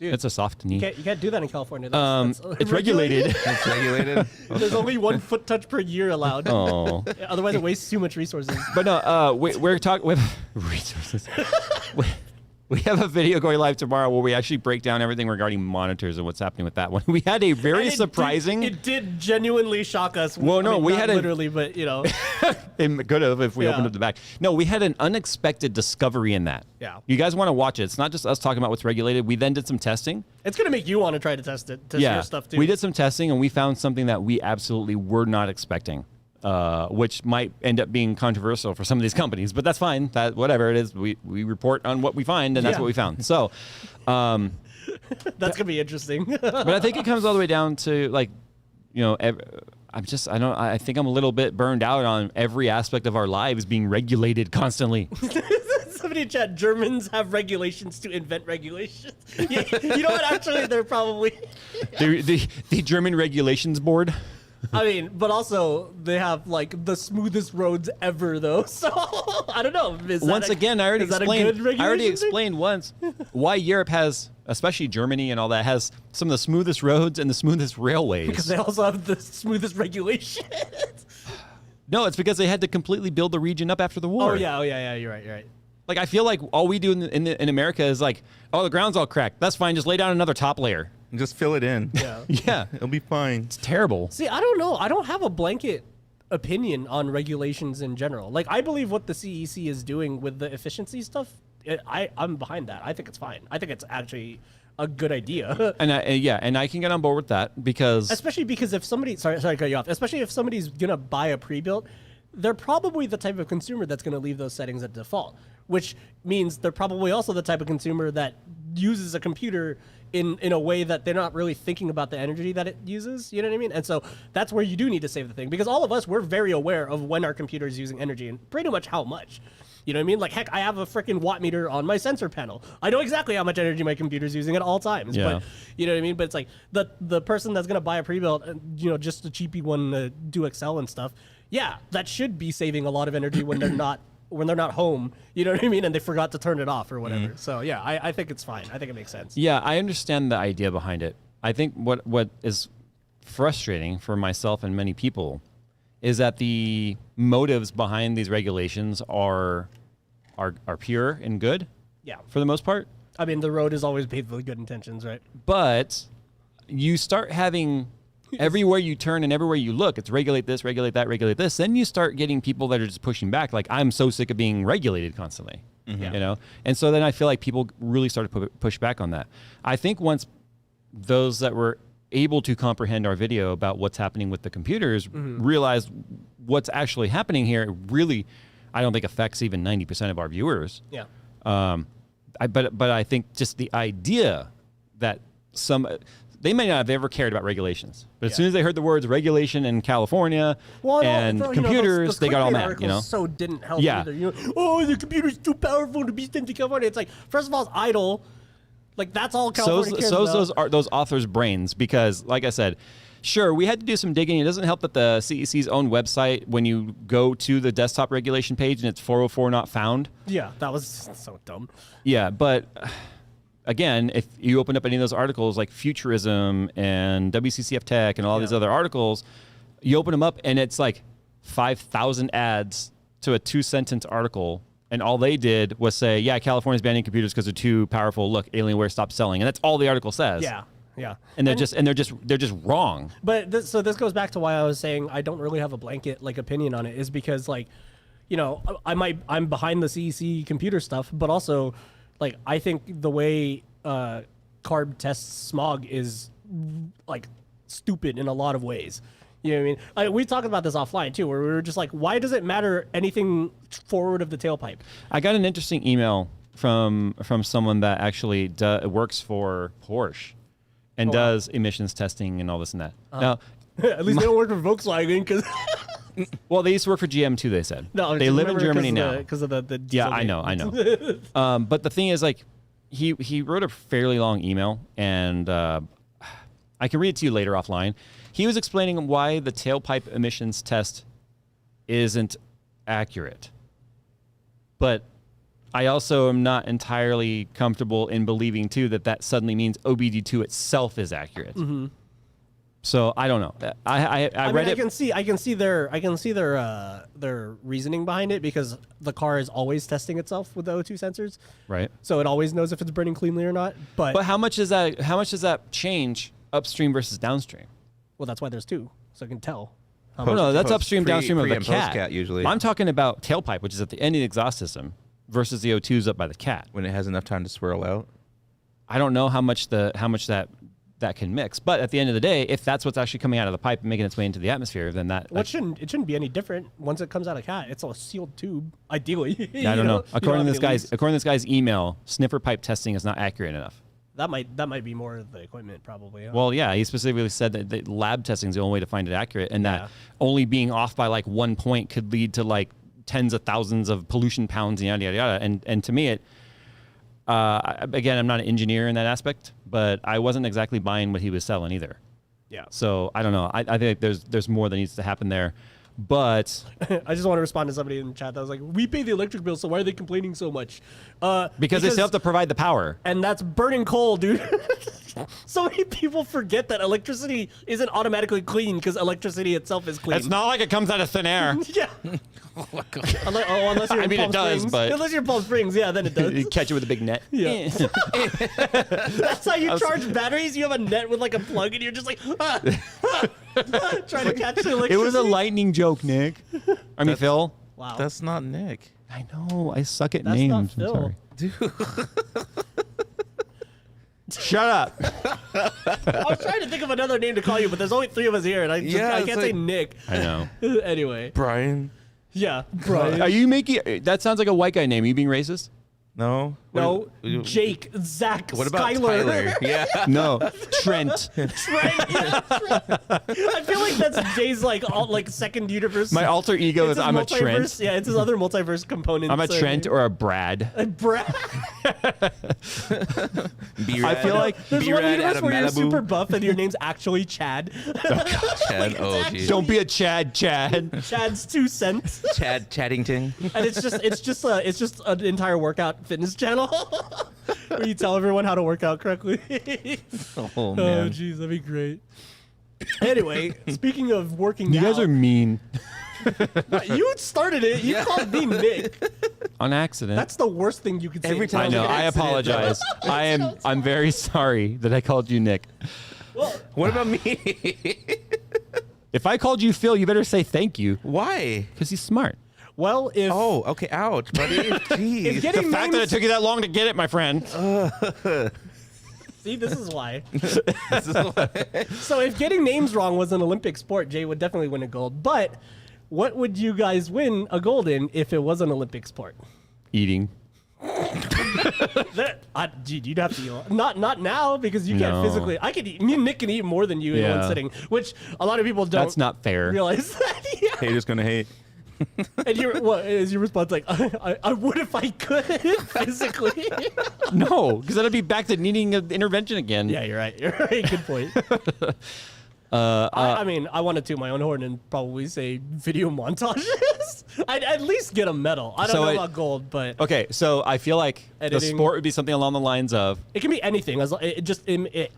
Dude, it's a soft knee. You can't do that in California. That's It's regulated. It's regulated. There's only 1 foot touch per year allowed. Oh. Otherwise, it wastes too much resources. But no, we're talking with resources. We have a video going live tomorrow where we actually break down everything regarding monitors and what's happening with that one. We had a very surprising. It did genuinely shock us. Well, no, we not had a literally, but you know, It could have if we Yeah. opened up the back. No, we had an unexpected discovery in that. Yeah. You guys want to watch it? It's not just us talking about what's regulated. We then did some testing. it's gonna make you want to try to test your stuff too. We did some testing and we found something that we absolutely were not expecting, which might end up being controversial for some of these companies, but that's fine. That whatever it is, we report on what we find, and that's Yeah. what we found. So, That's gonna be interesting. but I think it comes all the way down to like, you know, I think I'm a little bit burned out on every aspect of our lives being regulated constantly. Somebody in chat, Germans have regulations to invent regulations. Yeah, you know what? Actually, they're probably. the German regulations board. I mean, but also they have like the smoothest roads ever, though. So I don't know. Once again, I already is that a explained. good I already regulation thing? explained once why Europe has, especially Germany and all that, has some of the smoothest roads and the smoothest railways. Because they also have the smoothest regulations. No, it's because they had to completely build the region up after the war. Oh yeah. You're right. Like I feel like all we do in America is like, oh, the ground's all cracked. That's fine. Just lay down another top layer. And just fill it in. Yeah. Yeah, It'll be fine. it's terrible. See, I don't know. I don't have a blanket opinion on regulations in general. Like, I believe what the CEC is doing with the efficiency stuff. I'm behind that. I think it's fine. I think it's actually a good idea. And I can get on board with that because Especially because if somebody, sorry to cut you off. Especially if somebody's gonna buy a pre-built, they're probably the type of consumer that's gonna leave those settings at default. Which means they're probably also the type of consumer that uses a computer in a way that they're not really thinking about the energy that it uses. You know what I mean? And so that's where you do need to save the thing. Because all of us, we're very aware of when our computer is using energy and pretty much how much. You know what I mean? Like, heck, I have a freaking watt meter on my sensor panel. I know exactly how much energy my computer's using at all times. Yeah. But you know what I mean? But it's like the person that's going to buy a pre-built, you know, just a cheapy one to do Excel and stuff. Yeah, that should be saving a lot of energy when they're not home, you know what I mean? And they forgot to turn it off or whatever. So yeah, I think it's fine. I think it makes sense. Yeah, I understand the idea behind it. I think what is frustrating for myself and many people is that the motives behind these regulations are pure and good Yeah. for the most part. I mean, the road is always paved with good intentions, right? But you start having everywhere you turn and everywhere you look, it's regulate this, regulate that, regulate this. Then you start getting people that are just pushing back. Like, I'm so sick of being regulated constantly, you know? And so then I feel like people really started to push back on that. I think once those that were able to comprehend our video about what's happening with the computers realized what's actually happening here, it really, I don't think affects even 90% of our viewers. Yeah. But I think just the idea that they may not have ever cared about regulations, but as soon as they heard the words regulation in California and computers, those they got all mad. articles so didn't help Yeah. either. Oh, the computer's too powerful to be sent to California. It's like, first of all, it's idle. Like, that's all California cares about. Those authors' brains, because, like I said, sure, we had to do some digging. It doesn't help that the CEC's own website, when you go to the desktop regulation page and it's 404 not found. Yeah, that was so dumb. Yeah, but again, if you open up any of those articles like Futurism and WCCF Tech and all these other articles, you open them up and it's like 5,000 ads to a 2-sentence article. And all they did was say, yeah, California's banning computers because they're too powerful. Look, Alienware stopped selling. And that's all the article says. Yeah. Yeah. And they're just wrong. But this goes back to why I was saying I don't really have a blanket like opinion on it, is because, like, you know, I'm behind the CEC computer stuff, but also, like, I think the way CARB tests smog is like stupid in a lot of ways. You know what I mean? We talked about this offline too, where we were just like, why does it matter anything forward of the tailpipe? I got an interesting email from someone that actually works for Porsche and does emissions testing and all this and that. Now, at least they don't work for Volkswagen, because well, they used to work for GM too. They said they live in Germany now because of the yeah, I know. But the thing is, like, he wrote a fairly long email, and I can read it to you later offline. He was explaining why the tailpipe emissions test isn't accurate, but I also am not entirely comfortable in believing too that suddenly means OBD2 itself is accurate. Mm-hmm. So I don't know. I read it. I can see their reasoning behind it, because the car is always testing itself with the O2 sensors, right? So it always knows if it's burning cleanly or not. But how much does that change upstream versus downstream? Well, that's why there's two, so I can tell. No, that's upstream, downstream of the cat usually. I'm talking about tailpipe, which is at the end of the exhaust system, versus the O2's up by the cat. When it has enough time to swirl out. I don't know how much that can mix, but at the end of the day, if that's what's actually coming out of the pipe and making its way into the atmosphere, then it shouldn't be any different. Once it comes out of cat, it's a sealed tube, ideally. Yeah, I don't know. According to this guy's email, sniffer pipe testing is not accurate enough. That might be more of the equipment, probably. Huh? Well, yeah, he specifically said that lab testing is the only way to find it accurate, and that only being off by like 1 point could lead to like tens of thousands of pollution pounds, yada yada yada. And to me, again, I'm not an engineer in that aspect, but I wasn't exactly buying what he was selling either. Yeah. So I don't know. I think there's more that needs to happen there. But I just want to respond to somebody in the chat that was like, we pay the electric bill, so why are they complaining so much? Because they still have to provide the power. And that's burning coal, dude. So many people forget that electricity isn't automatically clean because electricity itself is clean. It's not like it comes out of thin air. Yeah. Oh my God. Unless you're in Palm it does, Springs. but... Unless you're in Palm Springs, yeah, then it does. You catch it with a big net. Yeah. That's how you charge batteries. You have a net with like a plug and you're just like, trying to catch the electricity. It was a lightning joke, Nick. Phil. Wow. That's not Nick. I know. I suck at That's names. not Phil. I'm sorry. Dude. Shut up. I was trying to think of another name to call you, but there's only 3 of us here, and I can't say Nick. I know. Anyway. Brian. Yeah, Brian. Are you making... That sounds like a white guy name. Are you being racist? No. No. Jake, Zach, What about Skylar. Tyler? Yeah. No. Trent. Trent. Yeah, Trent. I feel like that's Jay's like second universe. My alter ego is I'm a Trent. Yeah, it's his other multiverse component. I'm a Trent or a Brad. Brad. I feel like there's one universe where you're super buff and your name's actually Chad. Chad. Oh, geez. Don't be a Chad. Chad's 2 cents. Chad Chaddington. And it's just an entire workout fitness channel where you tell everyone how to work out correctly. Oh man. Oh jeez, that'd be great. Anyway, speaking of working you out, guys are mean. You started it. You called me Nick. On accident. That's the worst thing you could say. Every time I know. I apologize. I'm very sorry that I called you Nick. Well, what about me? If I called you Phil, you better say thank you. Why? Because he's smart. well, if Oh, okay. Ouch, buddy. Jeez. if getting The fact that it names, took you that long to get it, my friend. see, this is why. So if getting names wrong was an Olympic sport, Jay would definitely win a gold. But what would you guys win a gold in if it was an Olympic sport? Eating. Dude, you'd have to eat not now because you can't physically. Me and Nick can eat more than you in one sitting, which a lot of people don't. That's not fair. Realize that. Yeah. Haters gonna hate. And what is your response? Like, I would if I could physically. No, because that'd be back to needing an intervention again. Yeah, you're right. You're right. Good point. I mean, I want to toot my own horn and probably say video montages. I'd at least get a medal. I don't know about gold, but okay. So I feel like editing. the sport would be something along the lines of it can be anything.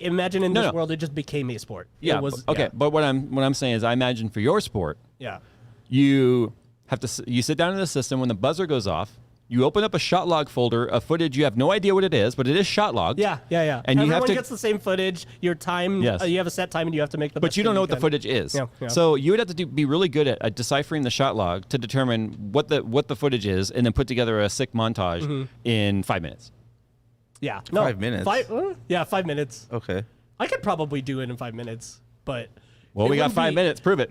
Imagine in this world it just became a sport. Yeah. But what I'm saying is, I imagine for your sport, you have to you sit down in the system when the buzzer goes off. You open up a shot log folder of footage. You have no idea what it is, but it is shot logged. Yeah. And everyone gets the same footage. Your time. Yes. You have a set time, and you have to make the. But you don't know what the footage is. Yeah. So you would have to be really good at deciphering the shot log to determine what the footage is, and then put together a sick montage in 5 minutes. Yeah. 5 minutes. 5 minutes. Okay. I could probably do it in 5 minutes, but. Well, we got 5 minutes. Prove it.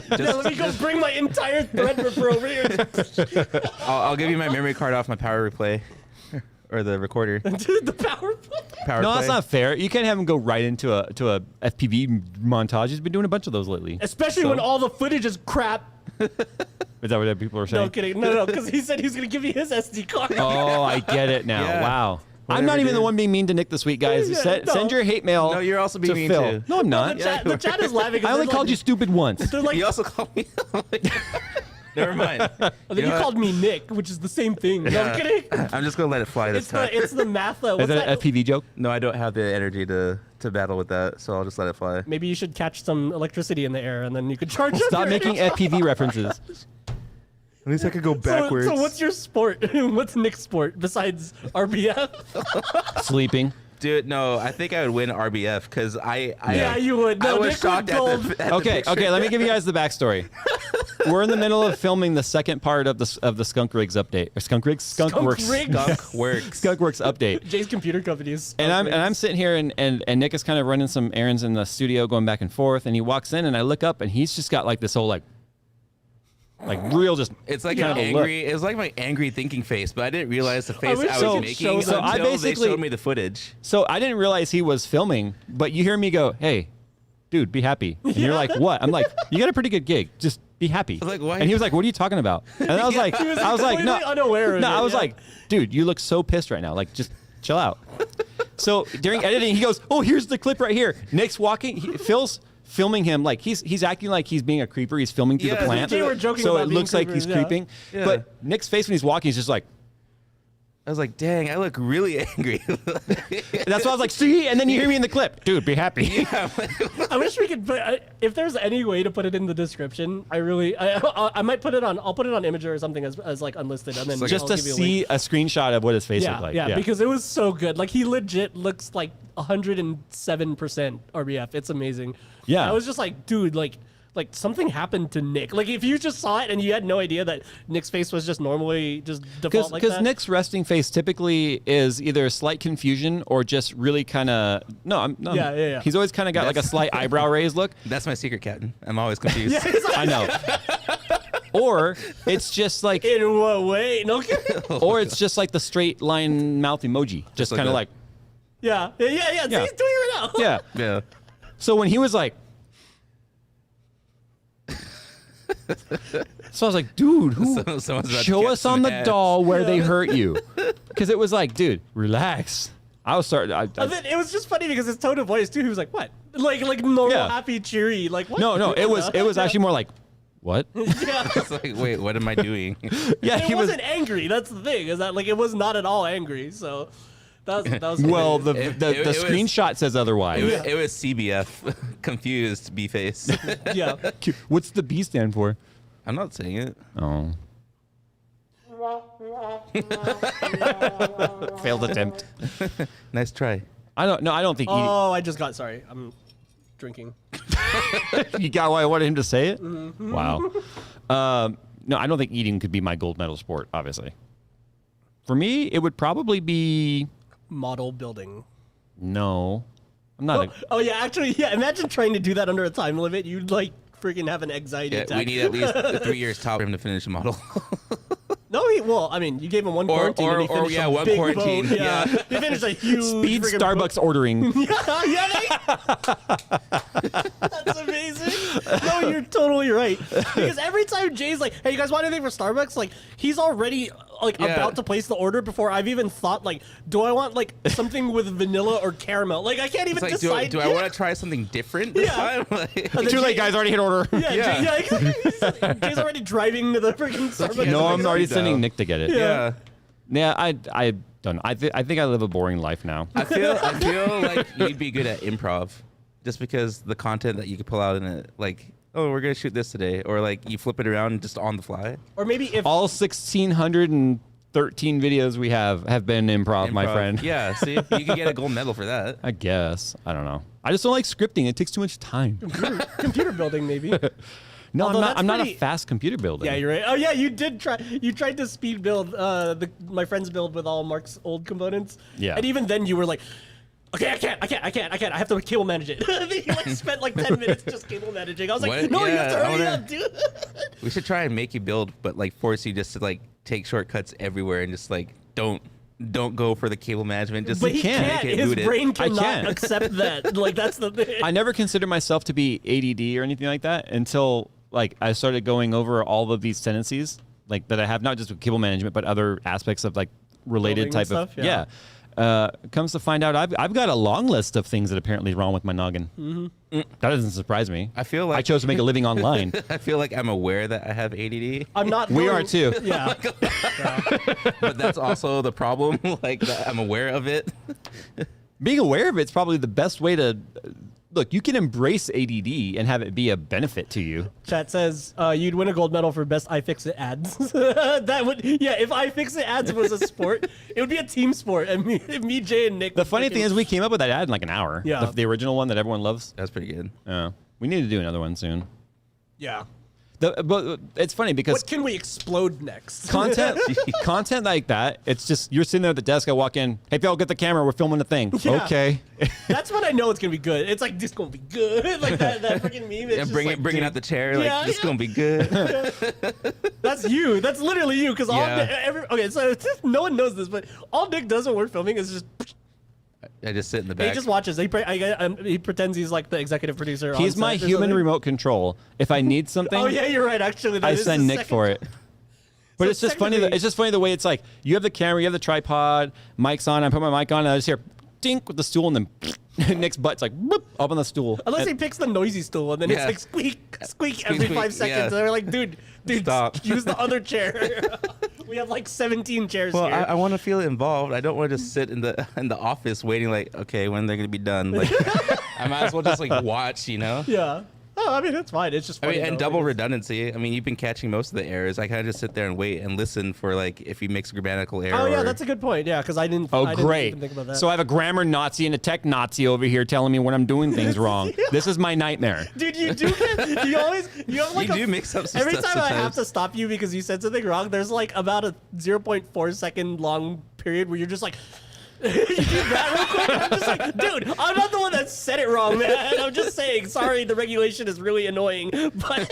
Let me go bring my entire Threadripper over here. I'll give you my memory card off my power replay, or the recorder. Dude, the power play. No, that's not fair. You can't have him go right into a FPV montage. He's been doing a bunch of those lately. Especially when all the footage is crap. Is that what people are saying? No kidding. No, because he said he was going to give me his SD card. Oh, I get it now. Yeah. Wow. Whatever, I'm not even dude. the one being mean to Nick this week, guys. Send your hate mail. No, you're also being to mean Phil. too. No, I'm not. The chat is laughing. I only called you stupid once. They're like, You also called me. Never mind. then you called me Nick, which is the same thing. No, I'm kidding. I'm just gonna let it fly this time. It's the math. Is that a FPV joke? No, I don't have the energy to battle with that, so I'll just let it fly. Maybe you should catch some electricity in the air, and then you could charge. Stop making FPV references. At least I could go backwards. So what's your sport? What's Nick's sport besides RBF? Sleeping. Dude, no, I think I would win RBF because Yeah, you would. No, I was Nick shocked would at the Okay, picture. let me give you guys the backstory. We're in the middle of filming the second part of the Skunk Rigs update. Or Skunk Rigs? Skunk Works. Skunk works. Skunk Works update. Jay's computer companies. And I'm sitting here and Nick is kind of running some errands in the studio, going back and forth, and he walks in and I look up and he's just got like this whole like real just It's like kind an of a angry. It was like my angry thinking face, but I didn't realize the face wish I you was could making show until them. I they basically- showed me the footage. So I didn't realize he was filming, but you hear me go, "Hey, dude, be happy." And you're like, "What?" I'm like, "You got a pretty good gig. Just be happy." I was like, "Why?" And he was like, "What are you talking about?" And I was like, He was "I was like, no, completely unaware of no." it, I was yeah. like, "Dude, you look so pissed right now. Like, just chill out." So during editing, he goes, "Oh, here's the clip right here." Nick's walking. Phil's filming him like he's acting like he's being a creeper. He's filming through the Yeah, plant, they were joking so about it being looks like he's creepers, yeah. creeping. Yeah. But Nick's face when he's walking is just like. I was like, dang, I look really angry. That's why I was like, "See," and then you hear me in the clip, dude. Be happy. I wish we could put. If there's any way to put it in the description, I might put it on. I'll put it on Imager or something as like unlisted, and then Just I'll to give you a see link. a screenshot of what his face looked like. Yeah, because it was so good. Like he legit looks like 107% RBF. It's amazing. Yeah. I was just like, dude, like something happened to Nick. Like if you just saw it and you had no idea that Nick's face was just normally just default like because that. Nick's resting face typically is either a slight confusion or just really kind of no. Yeah. He's always kind of got like a slight eyebrow raised look. That's my secret, Captain. I'm always confused. Yeah, it's like, I know. Or it's just like, in what way? No kidding. or it's just like the straight line mouth emoji, just like kind of that. like Yeah. See, Yeah. he's doing it right now. yeah. Yeah. So when he was like. So I was like, dude, Someone's about to show get us on the smashed. doll where they hurt you. Because it was like, dude, relax. I was starting. And then it was just funny because his tone of voice too. He was like, "What?" Like normal, Yeah. happy, cheery. Like what? No, it was actually more like, what? Yeah. It's like, wait, what am I doing? Yeah, It he was. wasn't angry. That's the thing. Is that like it was not at all angry. So that was Well, hilarious. the was- screenshot says otherwise. It was CBF, confused B face. yeah. What's the B stand for? I'm not saying it. Oh. Failed attempt. Nice try. I don't think Oh, I just got sorry. I'm drinking. you got why I wanted him to say it. Wow. No, I don't think eating could be my gold medal sport. Obviously, for me, it would probably be Model building. no. I'm not. Oh yeah, actually, yeah. Imagine trying to do that under a time limit. You'd like freaking have an anxiety Yeah, attack. we need at least 3 years top for him to finish the model. No, he Well, I mean, you gave him one quarantine. And he finished a one big quarantine. boat. Yeah. He finished a huge Speed friggin' Starbucks ordering. That's amazing. No, you're totally right. Because every time Jay's like, "Hey, you guys want anything for Starbucks?" Like, he's already about to place the order before I've even thought like, "Do I want like something with vanilla or caramel?" Like, I can't even It's like, decide. do I want to try something different this time? Like, Too late, guys. Already hit order. Yeah. Jay's already driving to the freaking Starbucks. No, I'm already though. sending Nick to get it. yeah. Yeah, I don't know. I think I live a boring life now. I feel like you'd be good at improv, just because the content that you could pull out in it, like, oh, we're gonna shoot this today, or like you flip it around just on the fly. Or maybe if All 1,613 videos we have been improv, my friend. Yeah, see, you can get a gold medal for that. I guess. I don't know. I just don't like scripting. It takes too much time. computer building, maybe. No, Although I'm not pretty- a fast computer builder. Yeah, you're right. Oh yeah, you did try. You tried to speed build my friend's build with all Mark's old components. Yeah. And even then, you were like, "Okay, I can't. I have to cable manage it." You like spent like 10 minutes just cable managing. I was like, What? "No, you have to Yeah, hurry up, dude." We should try and make you build, but like force you just to like take shortcuts everywhere and just like don't go for the cable management. Just But he can't. can't. Make it His boot it. brain I cannot can't. accept that. Like that's the thing. I never considered myself to be ADD or anything like that until like I started going over all of these tendencies like that I have, not just with cable management but other aspects of like related Building and type of stuff, yeah. Comes to find out I've got a long list of things that apparently is wrong with my noggin. That doesn't surprise me. I feel like I chose to make a living online. I feel like I'm aware that I have ADD, I'm not. We going- are too. Yeah. but that's also the problem. Like that I'm aware of it. Being aware of it's probably the best way to look. You can embrace ADD and have it be a benefit to you. Chat says you'd win a gold medal for best iFixit ads. That would, yeah. If iFixit ads was a sport, it would be a team sport. And me, Jay, and Nick. The funny thing is, we came up with that ad in like an hour. Yeah. The original one that everyone loves. That's pretty good. We need to do another one soon. yeah. But it's funny because What can we explode next? content like that, it's just you're sitting there at the desk. I walk in. Hey, if y'all get the camera, we're filming a thing. Yeah. Okay. That's when I know it's gonna be good. It's like this gonna be good. Like that freaking meme. It's Yeah, just bringing like, out the chair. Like Yeah, this yeah. gonna be good. That's you. That's literally you. Because Yeah. okay, so no one knows this, but all Nick does when we're filming is just I just sit in the he back. just watches. He pretends he's like the executive producer. He's on my set or human something. remote control. If I need something, Oh yeah, you're right. Actually, that I is send the Nick second- for it. But So it's just funny. technically- It's just funny the way it's like you have the camera, you have the tripod, mic's on. I put my mic on, and I just hear dink with the stool, and then Nick's butt's like boop, up on the stool. Unless And- he picks the noisy stool, and then Yeah. it's like squeak every squeak, 5 seconds. yeah. And they're like, dude, Stop. use the other chair. We have like 17 chairs Well, here. I want to feel involved. I don't want to just sit in the office waiting. Like, okay, when they're gonna be done? Like, I might as well just like watch. You know. yeah. Oh, I mean, it's fine. It's just I funny. mean, and though. double redundancy. I mean, you've been catching most of the errors. I kind of just sit there and wait and listen for like if he makes a grammatical error. Oh yeah, or- that's a good point. Yeah, because I didn't. Oh, I didn't great. even think about that. So I have a grammar Nazi and a tech Nazi over here telling me when I'm doing things wrong. This is my nightmare. Dude, you do. You have like You do mix up some every stuff time I have sometimes. to stop you because you said something wrong. There's like about a 0.4 second long period where you're just like. You do that real quick. I'm just like, dude, I'm not the one that said it wrong, man. I'm just saying, sorry, the regulation is really annoying. But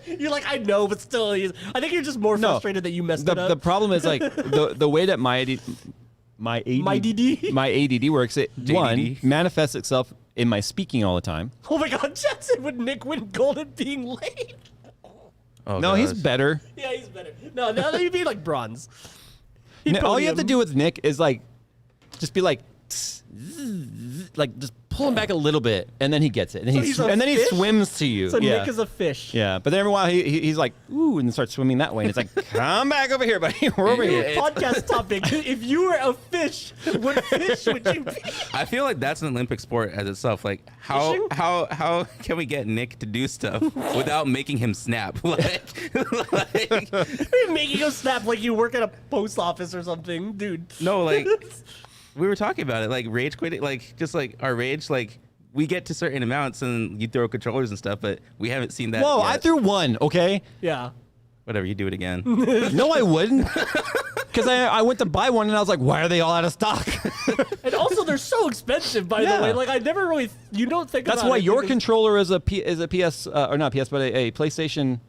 you're like, I know, but still, I think you're just more No, frustrated that you messed it up. The problem is like the way that my ADD works. It one manifests itself in my speaking all the time. Oh my God, Jetson, would Nick win gold at being late? Oh, No, he's gosh. better. Yeah, he's better. No, he'd be like bronze. All you have to do with Nick is like, just be like just pull him back a little bit, and then he gets it, and, So he's a and then he fish? swims to you. So yeah. Nick is a fish. Yeah, but then every while he's like, ooh, and starts swimming that way, and it's like, come back over here, buddy. We're over here. Podcast topic. If you were a fish, what fish would you be? I feel like that's an Olympic sport as itself. Like Fishing? how can we get Nick to do stuff without making him snap? Like You're making a snap like you work at a post office or something, dude. no, like we were talking about it, like rage quitting, like just like our rage, like we get to certain amounts and you throw controllers and stuff, but we haven't seen that. Whoa, yet. I threw one, okay? Yeah. Whatever, you do it again. No, I wouldn't. Because I went to buy one, and I was like, why are they all out of stock? And also, they're so expensive, by Yeah. the way. Like, I never really, you don't think That's about why it your because- controller is a PS, or not PS, but a PlayStation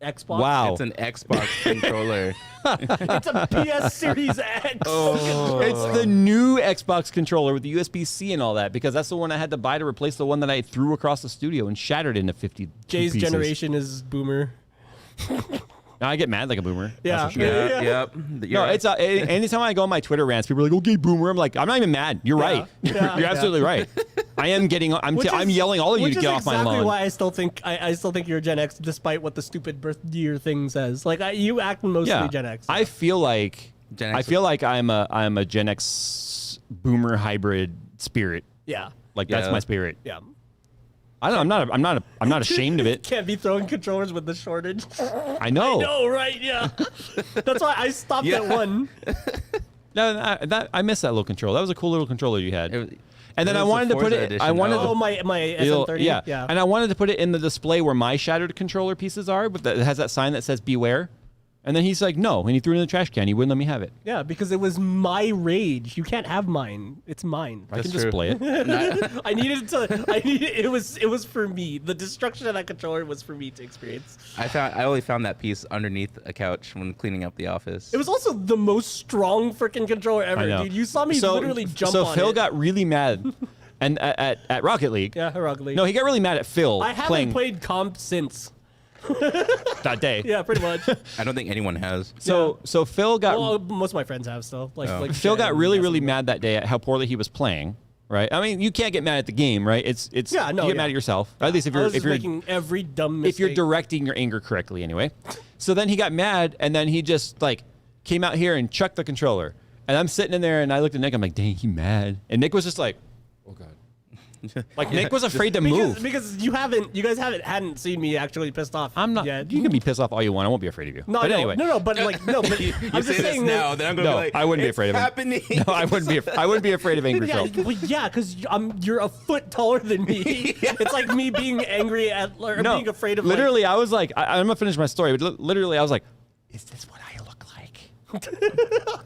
Xbox. Wow. It's an Xbox controller. It's a PS Series X. It's the new Xbox controller with the USB-C and all that, because that's the one I had to buy to replace the one that I threw across the studio and shattered into 50 Jay's pieces. generation is boomer. Now I get mad like a boomer. Yeah. That's for sure. Yeah, yep. No, it's anytime I go on my Twitter rants, people are like, "Okay, boomer." I'm like, I'm not even mad. You're right. Yeah. You're absolutely right. I am getting. I'm yelling all of you to get off my lawn. Which is exactly why I still think you're Gen X, despite what the stupid birth year thing says. Like you act mostly Gen X. I feel like Gen X. I'm a Gen X boomer hybrid spirit. Yeah. Like that's my spirit. Yeah. I don't. I'm not ashamed of it. Can't be throwing controllers with the shortage. I know. No, right? Yeah. That's why I stopped at one. No, I miss that little controller. That was a cool little controller you had. And then It I was wanted the to put Forza it. edition. I wanted Oh, my SM30. yeah. And I wanted to put it in the display where my shattered controller pieces are, but it has that sign that says "Beware." And then he's like, "No," and he threw it in the trash can. He wouldn't let me have it. Yeah, because it was my rage. You can't have mine. It's mine. I can true. display it. It was for me. The destruction of that controller was for me to experience. I only found that piece underneath a couch when cleaning up the office. It was also the most strong freaking controller ever, I know. dude. You saw me literally jump on it. So Phil got really mad, and at Rocket League. Yeah, Rocket League. No, he got really mad at Phil I haven't playing played comp since. that day. Yeah, pretty much. I don't think anyone has. So Phil got Well, most of my friends have still. Like Phil got Jen, really Jesse. mad that day at how poorly he was playing. Right? I mean, you can't get mad at the game, right? It's you get mad at yourself. At least if I you're was just making every dumb mistake. if you're directing your anger correctly, anyway. So then he got mad, and then he just like came out here and chucked the controller. And I'm sitting in there, and I looked at Nick. I'm like, "Dang, he mad." And Nick was just like, "Oh god." Like Nick was afraid to move. because you guys hadn't seen me actually pissed off. I'm not. yet. You can be pissed off all you want. I won't be afraid of you. No, but no, anyway, no, but like no, but You I'm say just this saying now, then I'm gonna No, be like, I wouldn't be "It's afraid of him." happening. no, I wouldn't be afraid of angry Yeah, Phil. well, yeah, because you're a foot taller than me. It's like me being angry at or No, being afraid of. literally, I was like, I'm gonna finish my story, but literally, I was like, "Is this what I look like?"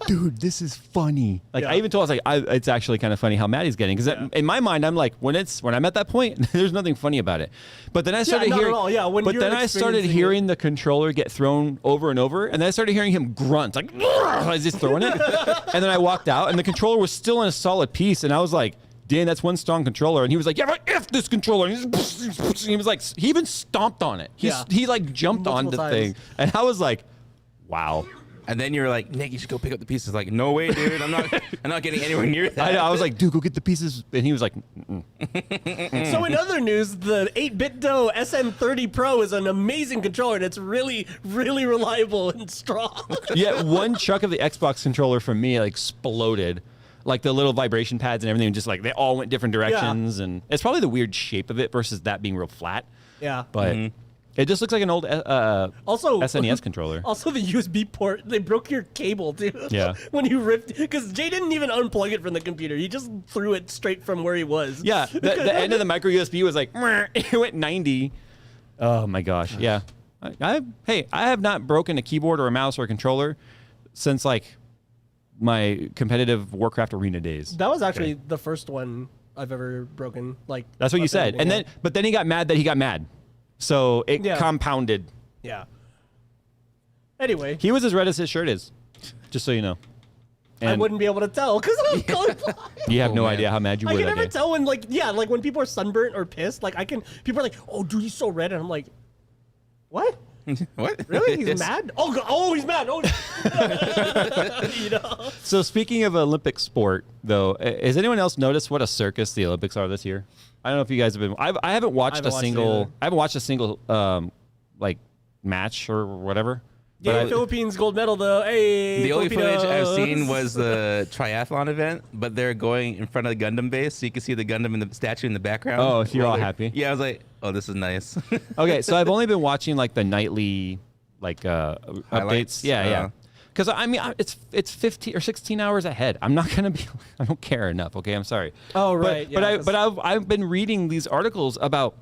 Dude, this is funny. Like Yeah. I even told, I was like, it's actually kind of funny how mad he's getting, because in my mind, I'm like, when I'm at that point, there's nothing funny about it. But then I started not at hearing, all. Yeah, when but you're then I started experiencing hearing the controller get thrown over and over, and then I started hearing him grunt, like, I was just throwing it, and then I walked out, and the controller was still in a solid piece, and I was like, Dan, that's one strong controller. And he was like, yeah, but F this controller. And he was like, he even stomped on it. He like jumped on the Multiple thing. times. And I was like, wow. And then you're like, Nick, you should go pick up the pieces. Like, no way, dude. I'm not getting anywhere near that. I was like, dude, go get the pieces. And he was like, So in other news, the 8BitDo SM30 Pro is an amazing controller, and it's really, really reliable and strong. yeah, one chunk of the Xbox controller from me like exploded. Like the little vibration pads and everything, just like they all went different directions. And it's probably the weird shape of it versus that being real flat. Yeah. But it just looks like an old Also, SNES controller. Also, the USB port, they broke your cable, too. Yeah. When you ripped, because Jay didn't even unplug it from the computer. He just threw it straight from where he was. Yeah, the end of the micro USB was like, it went 90. Oh my gosh, yeah. I have not broken a keyboard or a mouse or a controller since like my competitive Warcraft arena days. That was actually the first one I've ever broken. Like That's what you said. And then he got mad that he got mad. So it compounded. Yeah. Anyway, He was as red as his shirt is, just so you know. I wouldn't be able to tell because I'm colorblind. You have no man. idea how mad you I were can that never day. tell when like when people are sunburnt or pissed. Like people are like, "Oh, dude, he's so red," and I'm like, "What? What? Really? He's mad? Oh, he's mad. Oh, you know." So speaking of Olympic sport, though, has anyone else noticed what a circus the Olympics are this year? I don't know if you guys have been. I haven't watched a single. I haven't watched a single like match or whatever. Yeah, But Philippines gold medal though. Hey, The only footage I've Filipinos. seen was the triathlon event, but they're going in front of the Gundam base, so you can see the Gundam in the statue in the background. Oh, if you're While all they're- happy. Yeah, I was like, oh, this is nice. Okay, so I've only been watching like the nightly like Highlights? updates. Yeah. Oh. Because I mean, it's 15 or 16 hours ahead. I'm not gonna be. I don't care enough. Okay, I'm sorry. Oh, right. But I've been reading these articles about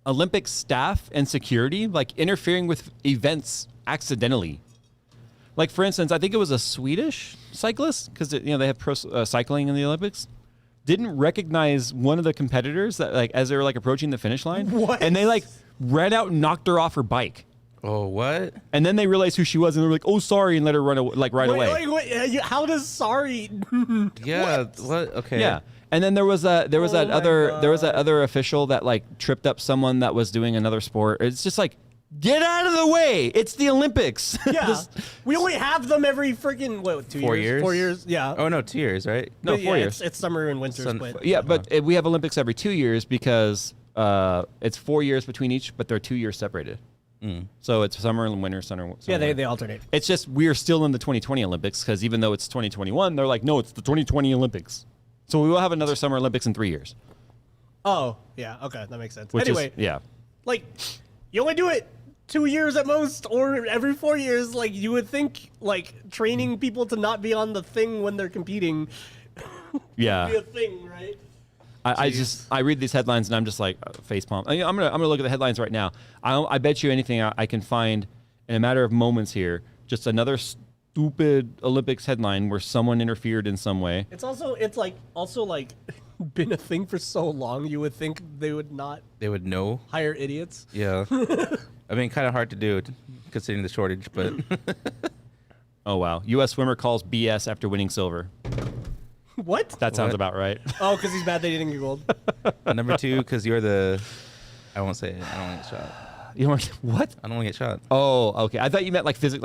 Olympic staff and security like interfering with events accidentally. Like for instance, I think it was a Swedish cyclist because they have pro cycling in the Olympics. Didn't recognize one of the competitors that like as they were like approaching the finish line. What? And they like ran out and knocked her off her bike. Oh, what? And then they realized who she was, and they were like, "Oh, sorry," and let her run away, like right away. Wait, how does sorry? Yeah. What? Okay. Yeah. And then there was that God. other official that like tripped up someone that was doing another sport. It's just like, get out of the way. It's the Olympics. Yeah. We only have them every freaking 4 years. 4 years. Yeah. Oh no, 2 years, right? No, But 4 yeah, years. It's summer and winter split. Yeah, but we have Olympics every 2 years because it's 4 years between each, but they're 2 years separated. So it's summer and winter, summer. Yeah, winter. they alternate. It's just we're still in the 2020 Olympics because even though it's 2021, they're like, no, it's the 2020 Olympics. So we will have another Summer Olympics in 3 years. Oh, yeah. Okay, that makes sense. Which Anyway, is, yeah. like, you only do it 2 years at most, or every 4 years. Like, you would think, like, training people to not be on the thing when they're competing Yeah. would be a thing, right? I read these headlines and I'm just like facepalm. I'm gonna look at the headlines right now. I bet you anything I can find in a matter of moments here. Just another stupid Olympics headline where someone interfered in some way. It's also been a thing for so long. You would think they would not They would know. hire idiots. Yeah. I mean, kind of hard to do considering the shortage, but Oh wow! U.S. swimmer calls BS after winning silver. What? That sounds What? about right. Oh, because he's mad they didn't get gold. number 2, because you're the. I won't say it. I don't want to get shot. You know what? I don't want to get shot. Oh, okay. I thought you meant like physical,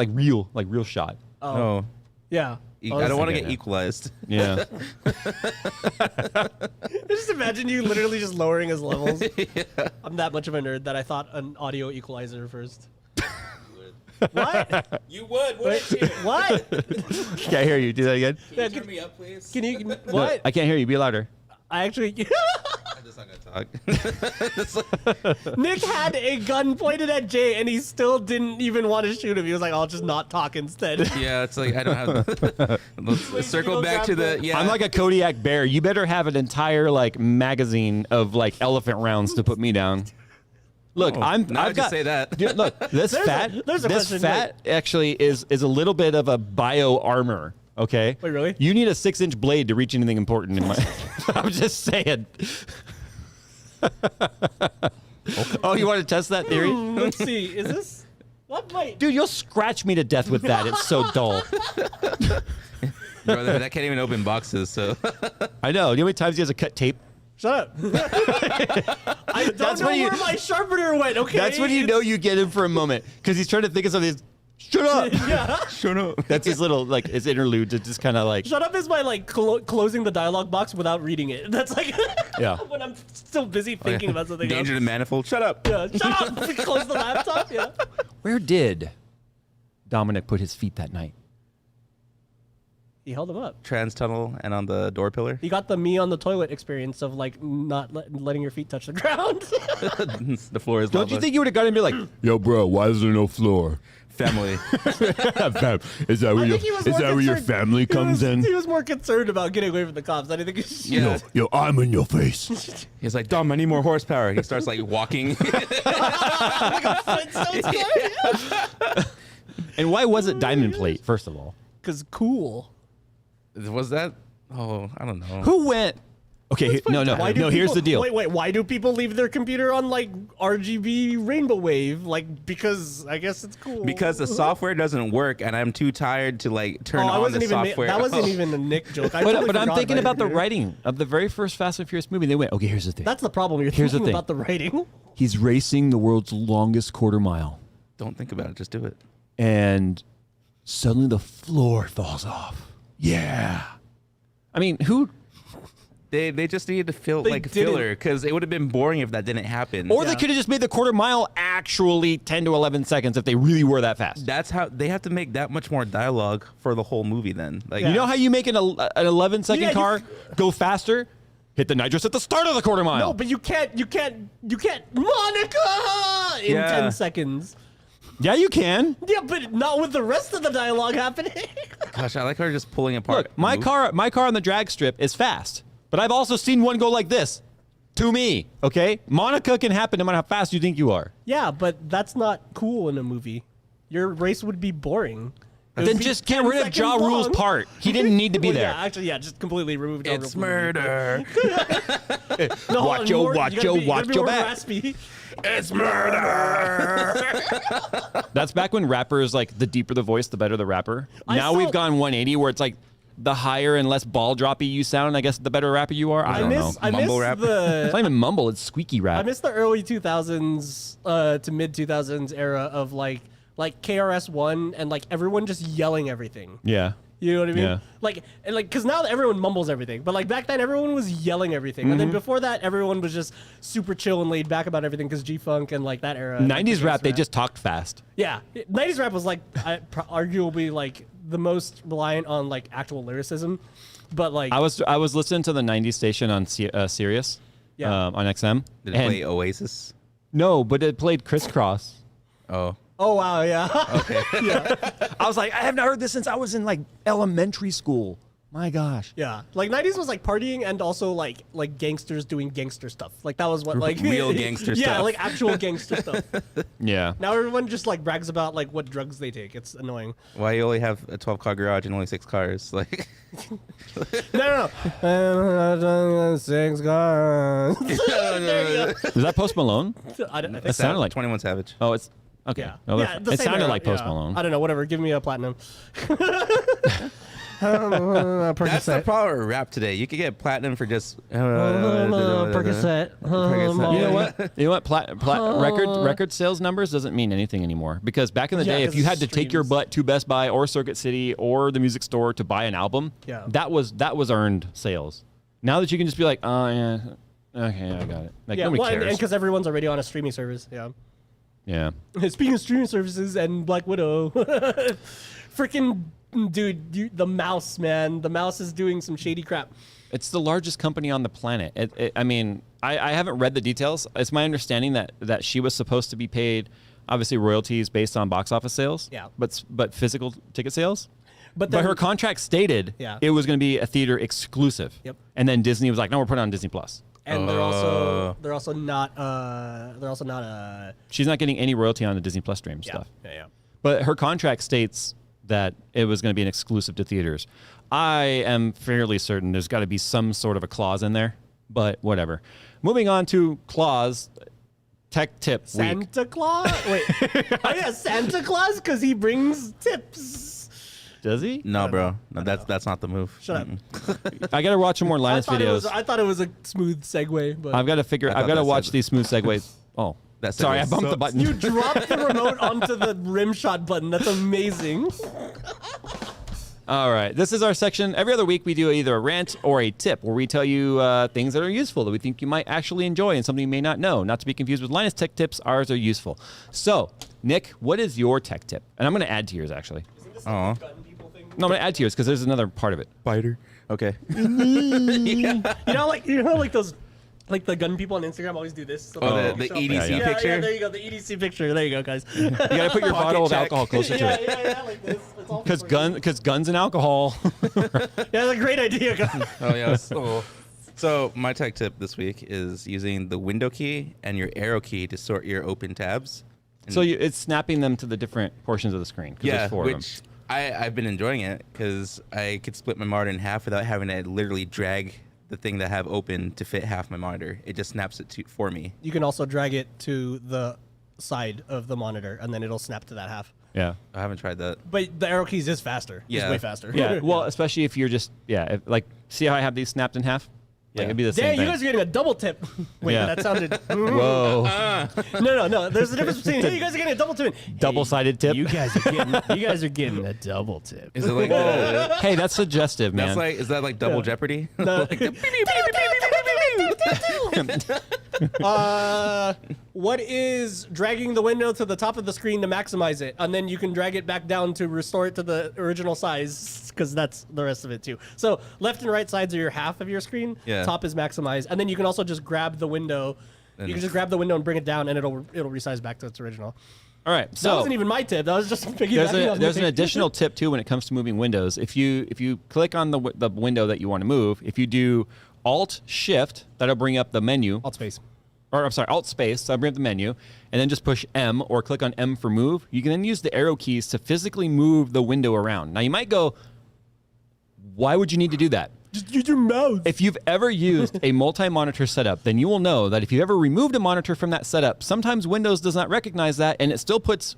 like real shot. Oh, No. Yeah. Oh, I don't want to okay, get yeah. equalized. Yeah. Just imagine you literally just lowering his levels. I'm that much of a nerd that I thought an audio equalizer first. What? You would, Wait, what? Can't hear you. Do that again. Yeah, Turn me up, please. Can you? No, What? I can't hear you. Be louder. I actually. I'm just not gonna talk. Nick had a gun pointed at Jay, and he still didn't even want to shoot him. He was like, "I'll just not talk instead." Yeah, it's like I don't have. Let's circle back to the. Yeah, I'm like a Kodiak bear. You better have an entire like magazine of like elephant rounds to put me down. Look, Oh, I've now I got just say that. Dude, look, this there's a this question, fat actually is a little bit of a bio armor. Okay. Wait, really? You need a 6-inch blade to reach anything important in my. I'm just saying. Oh, you want to test that theory? Let's see. Is this what? Wait. Dude, you'll scratch me to death with that. It's so dull. Bro, that can't even open boxes. So I know. You know how many times he has to cut tape? Shut up. I don't know where my sharpener went. Okay. That's when you know you get him for a moment because he's trying to think of something. Shut up! Yeah. Shut up! That's his little like his interlude to just kind of like. Shut up is my like closing the dialogue box without reading it. That's like Yeah. when I'm still busy thinking about something danger else. to manifold. Shut up. Yeah, shut up. Close the laptop. Yeah. Where did Dominic put his feet that night? He held him up. Trans tunnel and on the door pillar. He got the me on the toilet experience of like not letting your feet touch the ground. The floor is. Don't lava. you think you would have got him and be like, "Yo, bro, why is there no floor?" family? Is that where I think he was more concerned- He was more concerned about getting away from the cops. I didn't think. Yeah. Yo, I'm in your face. He's like, Dom, I need more horsepower. He starts like walking. And why was it diamond plate? First of all, Because cool. Was that? Oh, I don't know. who went? Okay, no. Here's the deal. Wait. Why do people leave their computer on like RGB rainbow wave? Like because I guess it's cool. Because the software doesn't work, and I'm too tired to like turn I on wasn't the even. software. That wasn't even a Nick joke. I But, totally but I'm forgot thinking about the computer. writing of the very first Fast and Furious movie. They went, okay, here's the thing. That's the problem. You're Here's the thinking thing. about the writing. He's racing the world's longest quarter mile, Don't think about it. Just do it. and suddenly the floor falls off. Yeah. I mean, who? They just needed to fill They like didn't. filler because it would have been boring if that didn't happen. Or they Yeah. could have just made the quarter mile actually 10 to 11 seconds if they really were that fast. That's how they have to make that much more dialogue for the whole movie. Then, like, Yeah. You know how you make an 11-second Yeah, you- car go faster? Hit the nitrous at the start of the quarter mile. No, but you can't, Monica, in Yeah. 10 seconds. Yeah, you can. Yeah, but not with the rest of the dialogue happening. gosh, I like her just pulling apart. Look, my car on the drag strip is fast, but I've also seen one go like this to me. Okay, Monica can happen no matter how fast you think you are. Yeah, but that's not cool in a movie. Your race would be boring. Then just get rid of Ja Rule's part. He didn't need to be Well, there. Yeah, actually, yeah, just completely remove Ja Rule. It's murder. No, Watch your back. Raspy. It's murder. That's back when rappers, like, the deeper the voice, the better the rapper. Now we've gone 180 where it's like the higher and less ball droppy you sound, I guess the better rapper you are. I don't know. I miss Mumble rap? It's not even mumble, it's squeaky rap. I miss the early 2000s to mid 2000s era of like KRS-One and like everyone just yelling everything. Yeah. You know what I mean? Yeah. Like because now everyone mumbles everything, but like back then everyone was yelling everything, and then before that everyone was just super chill and laid back about everything because G-Funk and like that era. 90s rap, they just talked fast. Yeah, 90s rap was like arguably like the most reliant on like actual lyricism, but like I was listening to the 90s station on Sirius, Yeah. On XM. Did it play Oasis? No, but it played Crisscross. Oh. oh wow, yeah. Okay. I was like, I have not heard this since I was in like elementary school. My gosh. Yeah, like 90s was like partying and also like gangsters doing gangster stuff. Like that was what like Real gangster yeah, stuff. like actual gangster stuff. Yeah. Now everyone just like brags about like what drugs they take. It's annoying. Why you only have a 12-car garage and only 6 cars? Like, No. 6 cars. There you Is that Post Malone? go. I think It sounded like 21 Savage. Oh, it's okay. yeah. No, Yeah, the it same sounded era, like Post yeah. Malone. I don't know. Whatever. Give me a platinum. That's the problem with rap today. You could get platinum for just Percocet. Percocet. You know what? You know what? Record sales numbers doesn't mean anything anymore because back in the Yeah, day, 'cause if you had to streams. take your butt to Best Buy or Circuit City or the music store to buy an album, Yeah. that was earned sales. Now that you can just be like, oh yeah, okay, I got it. Like Yeah, nobody well, and cares. because everyone's already on a streaming service. Yeah. Yeah. Speaking of streaming services and Black Widow, freaking dude, the mouse, man, the mouse is doing some shady crap. It's the largest company on the planet. I mean, I haven't read the details. It's my understanding that she was supposed to be paid, obviously, royalties based on box office sales. Yeah. But physical ticket sales. But But her contract stated Yeah. it was going to be a theater exclusive. Yep. And then Disney was like, no, we're putting it on Disney Plus. and they're also not She's not getting any royalty on the Disney Plus stream stuff. yeah. But her contract states that it was going to be an exclusive to theaters. I am fairly certain there's got to be some sort of a clause in there, but whatever. Moving on to clause tech tip week. Santa Claus? Wait. Oh yeah, Santa Claus because he brings tips. Does he? No, bro. No, that's not the move. Shut up. I got to watch some more Linus videos. I thought it was a smooth segue, but I've got to thought that watch said- these smooth segues. Oh, That sorry, I segue bumped the sucks. button. you dropped the remote onto the rim shot button. That's amazing. All right. This is our section. Every other week, we do either a rant or a tip where we tell you things that are useful that we think you might actually enjoy and something you may not know. Not to be confused with Linus Tech Tips. Ours are useful. So, Nick, what is your tech tip? And I'm going to add to yours, actually. Oh. No, I'm going to add to yours because there's another part of it. Spider. Okay. You know, like those, like the gun people on Instagram always do this. Oh, the So- EDC yeah, picture? Yeah, there you go, the EDC picture. There you go, guys. You got to put your Pocket bottle of check. alcohol closer to yeah, it. yeah, like this. It's all Because for- guns and alcohol. Yeah, that's a great idea, guys. Oh, yeah. So my tech tip this week is using the window key and your arrow key to sort your open tabs. So it's snapping them to the different portions of the screen. 'Cause Yeah, there's four of them. which I've been enjoying it because I could split my monitor in half without having to literally drag the thing that I have open to fit half my monitor. It just snaps it for me. You can also drag it to the side of the monitor, and then it'll snap to that half. Yeah. I haven't tried that. But the arrow keys is faster. Yeah. It's way faster. Yeah. Well, especially if you're just, like, see how I have these snapped in half? Like, Yeah. it'd be the same Damn, you thing. guys are getting a double tip. Wait, Yeah. that sounded. Whoa. No. There's a difference between you guys are getting a double tip. Double-sided tip? You guys are getting a double tip. Is it like Hey, that's suggestive, man. that's like is that like Double Jeopardy? No. What is dragging the window to the top of the screen to maximize it, and then you can drag it back down to restore it to the original size, because that's the rest of it too. So left and right sides are your half of your screen. Yeah. Top is maximized, and then you can also just grab the window. You can just grab the window and bring it down, and it'll resize back to its original. All right. That So wasn't even my tip. That was just piggybacking off there's an Nick. additional tip, too, when it comes to moving windows. If you click on the window that you want to move, if you do Alt-Shift, that'll bring up the menu. Alt space. or I'm sorry, Alt Space, so I bring up the menu, and then just push M or click on M for move. You can then use the arrow keys to physically move the window around. Now you might go, why would you need to do that? Just use your mouse. If you've ever used a multi-monitor setup, then you will know that if you've ever removed a monitor from that setup, sometimes Windows does not recognize that, and it still puts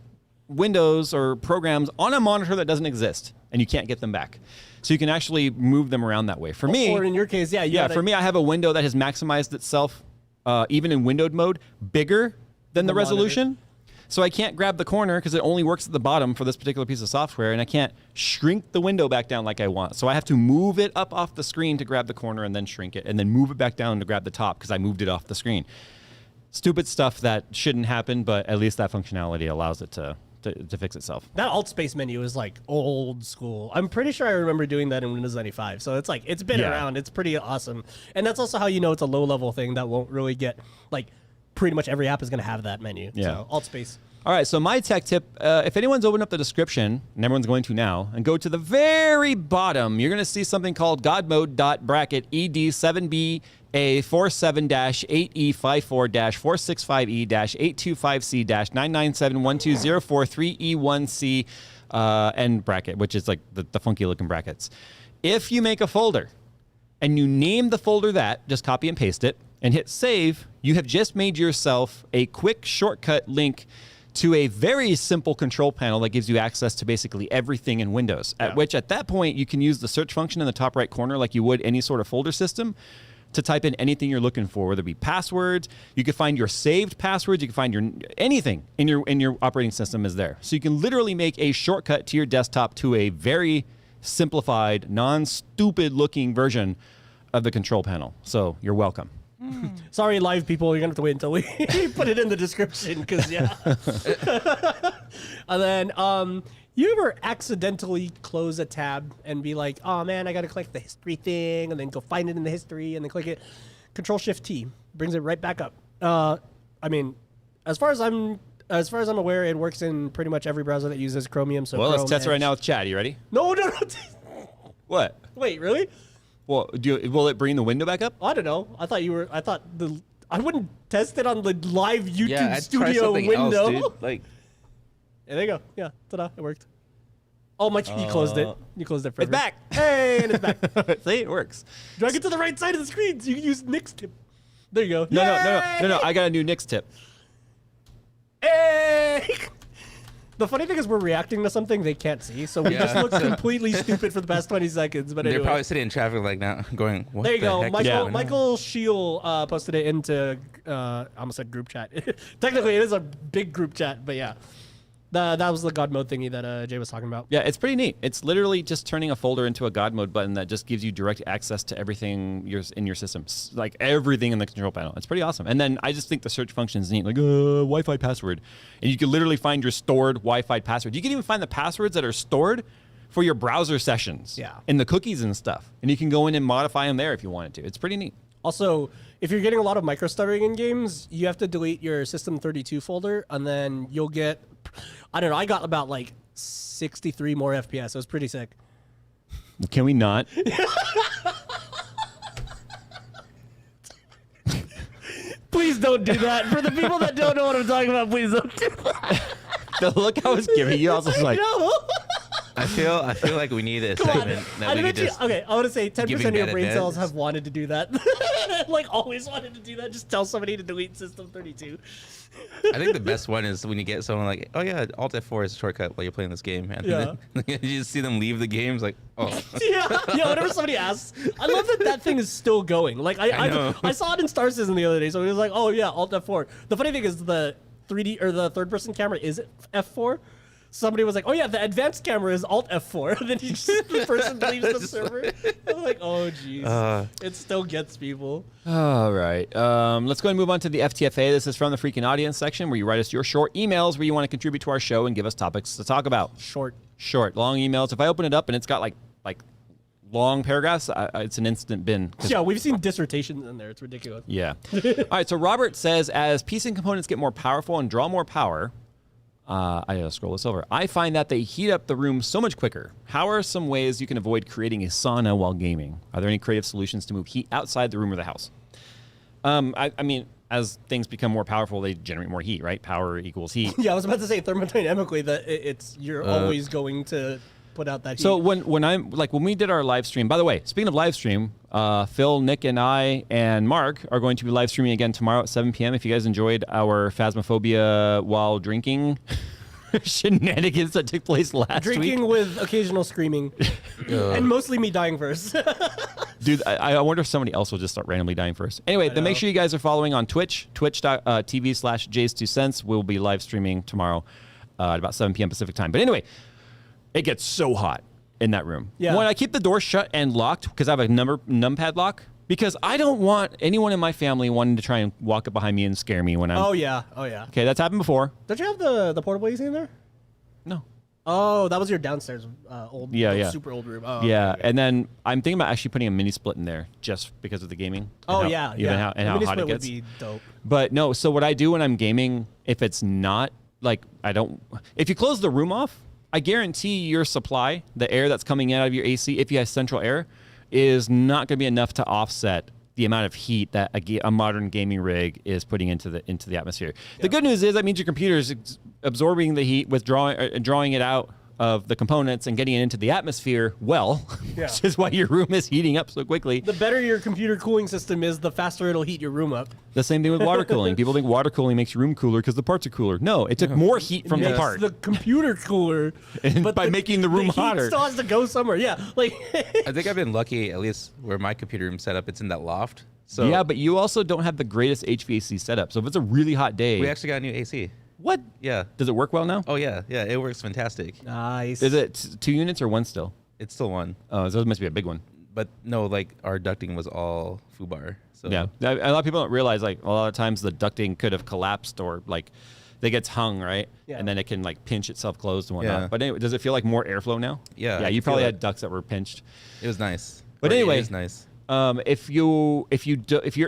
Windows or programs on a monitor that doesn't exist, and you can't get them back. So you can actually move them around that way. For me, or in your case, for me, I have a window that has maximized itself, even in windowed mode, bigger than the resolution. So I can't grab the corner because it only works at the bottom for this particular piece of software, and I can't shrink the window back down like I want. So I have to move it up off the screen to grab the corner and then shrink it, and then move it back down to grab the top because I moved it off the screen. Stupid stuff that shouldn't happen, but at least that functionality allows it to fix itself. That alt space menu is like old school. I'm pretty sure I remember doing that in Windows 95. So it's like, it's been around. It's pretty awesome. And that's also how you know it's a low level thing that won't really get, like, pretty much every app is going to have that menu. Yeah. So alt space. All right, so my tech tip, if anyone's opened up the description, and everyone's going to now, and go to the very bottom, you're going to see something called GodMode.bracket ED7BA478-8E54-465E-825C-9971204-3E1C and bracket, which is like the funky looking brackets. If you make a folder and you name the folder that, just copy and paste it, and hit save, you have just made yourself a quick shortcut link to a very simple control panel that gives you access to basically everything in Windows, at which at that point you can use the search function in the top right corner like you would any sort of folder system to type in anything you're looking for, whether it be passwords. You can find your saved passwords. You can find your anything in your operating system is there. So you can literally make a shortcut to your desktop to a very simplified, non-stupid looking version of the control panel. So you're welcome. Sorry, live people, you're going to have to wait until we put it in the description, because, yeah. And then, you ever accidentally close a tab and be like, oh, man, I got to click the history thing, and then go find it in the history, and then click it. Control-Shift-T brings it right back up. I mean, as far as I'm aware, it works in pretty much every browser that uses Chromium. So well, Chrome, let's test it right Edge. now with Chad. You ready? No. What? Wait, really? Well, will it bring the window back up? I don't know. I wouldn't test it on the live YouTube I'd try studio something window. else, dude. Like, Yeah, there you go. Yeah, ta-da, it worked. Oh, you closed it. You closed it forever. It's back. Hey, and it's back. See, it works. Drag it to the right side of the screen so you can use Nick's tip. There you go. No. I got a new Nix tip. Hey! The funny thing is we're reacting to something they can't see, so we just look completely stupid for the past 20 seconds. But they're anyway. probably sitting in traffic like now, going, "What There you the go. heck is going on?" Michael Scheel posted it into, I almost said group chat. Technically, it is a big group chat, but yeah. That was the God mode thingy that Jay was talking about. Yeah, it's pretty neat. It's literally just turning a folder into a God mode button that just gives you direct access to everything in your system, like everything in the control panel. It's pretty awesome. And then I just think the search function is neat, like Wi-Fi password, and you can literally find your stored Wi-Fi password. You can even find the passwords that are stored for your browser sessions, and the cookies and stuff, and you can go in and modify them there if you wanted to. It's pretty neat. Also, if you're getting a lot of micro stuttering in games, you have to delete your System32 folder, and then you'll get, I don't know, I got about like 63 more FPS. It was pretty sick. Can we not? Please don't do that. For the people that don't know what I'm talking about, please don't do that. The look I was giving you, I was just like, No. I feel like we need a Come on. segment that we could just. Okay, I want to say 10% giving of your bad brain advice. cells have wanted to do that. Like, always wanted to do that. Just tell somebody to delete System32. I think the best one is when you get someone like, "Oh yeah, Alt F4 is a shortcut while you're playing this game," and then you just see them leave the games like, "Oh." Yeah. Whenever somebody asks, I love that thing is still going. Like I saw it in Star Citizen the other day, so it was like, oh yeah, Alt F4. The funny thing is the 3D or the third person camera is F4. Somebody was like, oh yeah, the advanced camera is Alt F4. And then the person leaves the server. I'm like, oh jeez, it still gets people. all right. Let's go and move on to the FTFA. This is from the freaking audience section, where you write us your short emails where you want to contribute to our show and give us topics to talk about. Short, long emails. If I open it up and it's got like long paragraphs, it's an instant bin. Yeah, we've seen dissertations in there. It's ridiculous. Yeah. All right. So Robert says, as PC components get more powerful and draw more power, I gotta scroll this over. I find that they heat up the room so much quicker. How are some ways you can avoid creating a sauna while gaming? Are there any creative solutions to move heat outside the room or the house? I mean, as things become more powerful, they generate more heat, right? Power equals heat. Yeah, I was about to say thermodynamically that you're always going to put out that heat. So when we did our live stream, by the way, speaking of live stream, Phil, Nick, and I and Mark are going to be live streaming again tomorrow at 7 p.m. If you guys enjoyed our Phasmophobia while drinking shenanigans that took place last week. Drinking with occasional screaming. And mostly me dying first. Dude, I wonder if somebody else will just start randomly dying first. Anyway, then make sure you guys are following on Twitch, twitch.tv/Jays2Cents. We'll be live streaming tomorrow at about 7 p.m. Pacific time. But anyway, it gets so hot in that room. Yeah. When I keep the door shut and locked, because I have a numpad lock, because I don't want anyone in my family wanting to try and walk up behind me and scare me when I'm... Oh, yeah. Okay, that's happened before. Don't you have the portable AC in there? No. Oh, that was your downstairs super old room. Oh, yeah, okay. And then I'm thinking about actually putting a mini split in there just because of the gaming. Oh, and yeah. How hot it gets. Would be dope. But no, so what I do when I'm gaming, if it's not, like, if you close the room off, I guarantee your supply, the air that's coming out of your AC, if you have central air, is not going to be enough to offset the amount of heat that a modern gaming rig is putting into the atmosphere. Yeah. The good news is that means your computer is absorbing the heat, drawing it out of the components and getting it into the atmosphere which is why your room is heating up so quickly. The better your computer cooling system is, the faster it'll heat your room up. The same thing with water cooling. People think water cooling makes your room cooler because the parts are cooler. No, it took more heat from the part. The computer cooler, but by making the room hotter. Heat still has to go somewhere. Yeah, like I think I've been lucky, at least where my computer room set up. It's in that loft. So yeah, but you also don't have the greatest HVAC setup. So if it's a really hot day, we actually got a new AC. What? Yeah. Does it work well now? Oh yeah, it works fantastic. Nice. Is it 2 units or one still? It's still one. Oh, so it must be a big one. But no, like our ducting was all FUBAR. So yeah, a lot of people don't realize like a lot of times the ducting could have collapsed or like they gets hung, right? Yeah. And then it can like pinch itself closed and whatnot. Yeah. But anyway, does it feel like more airflow now? Yeah. Yeah, you probably had ducts that were pinched. It was nice. But anyway, it is nice. If your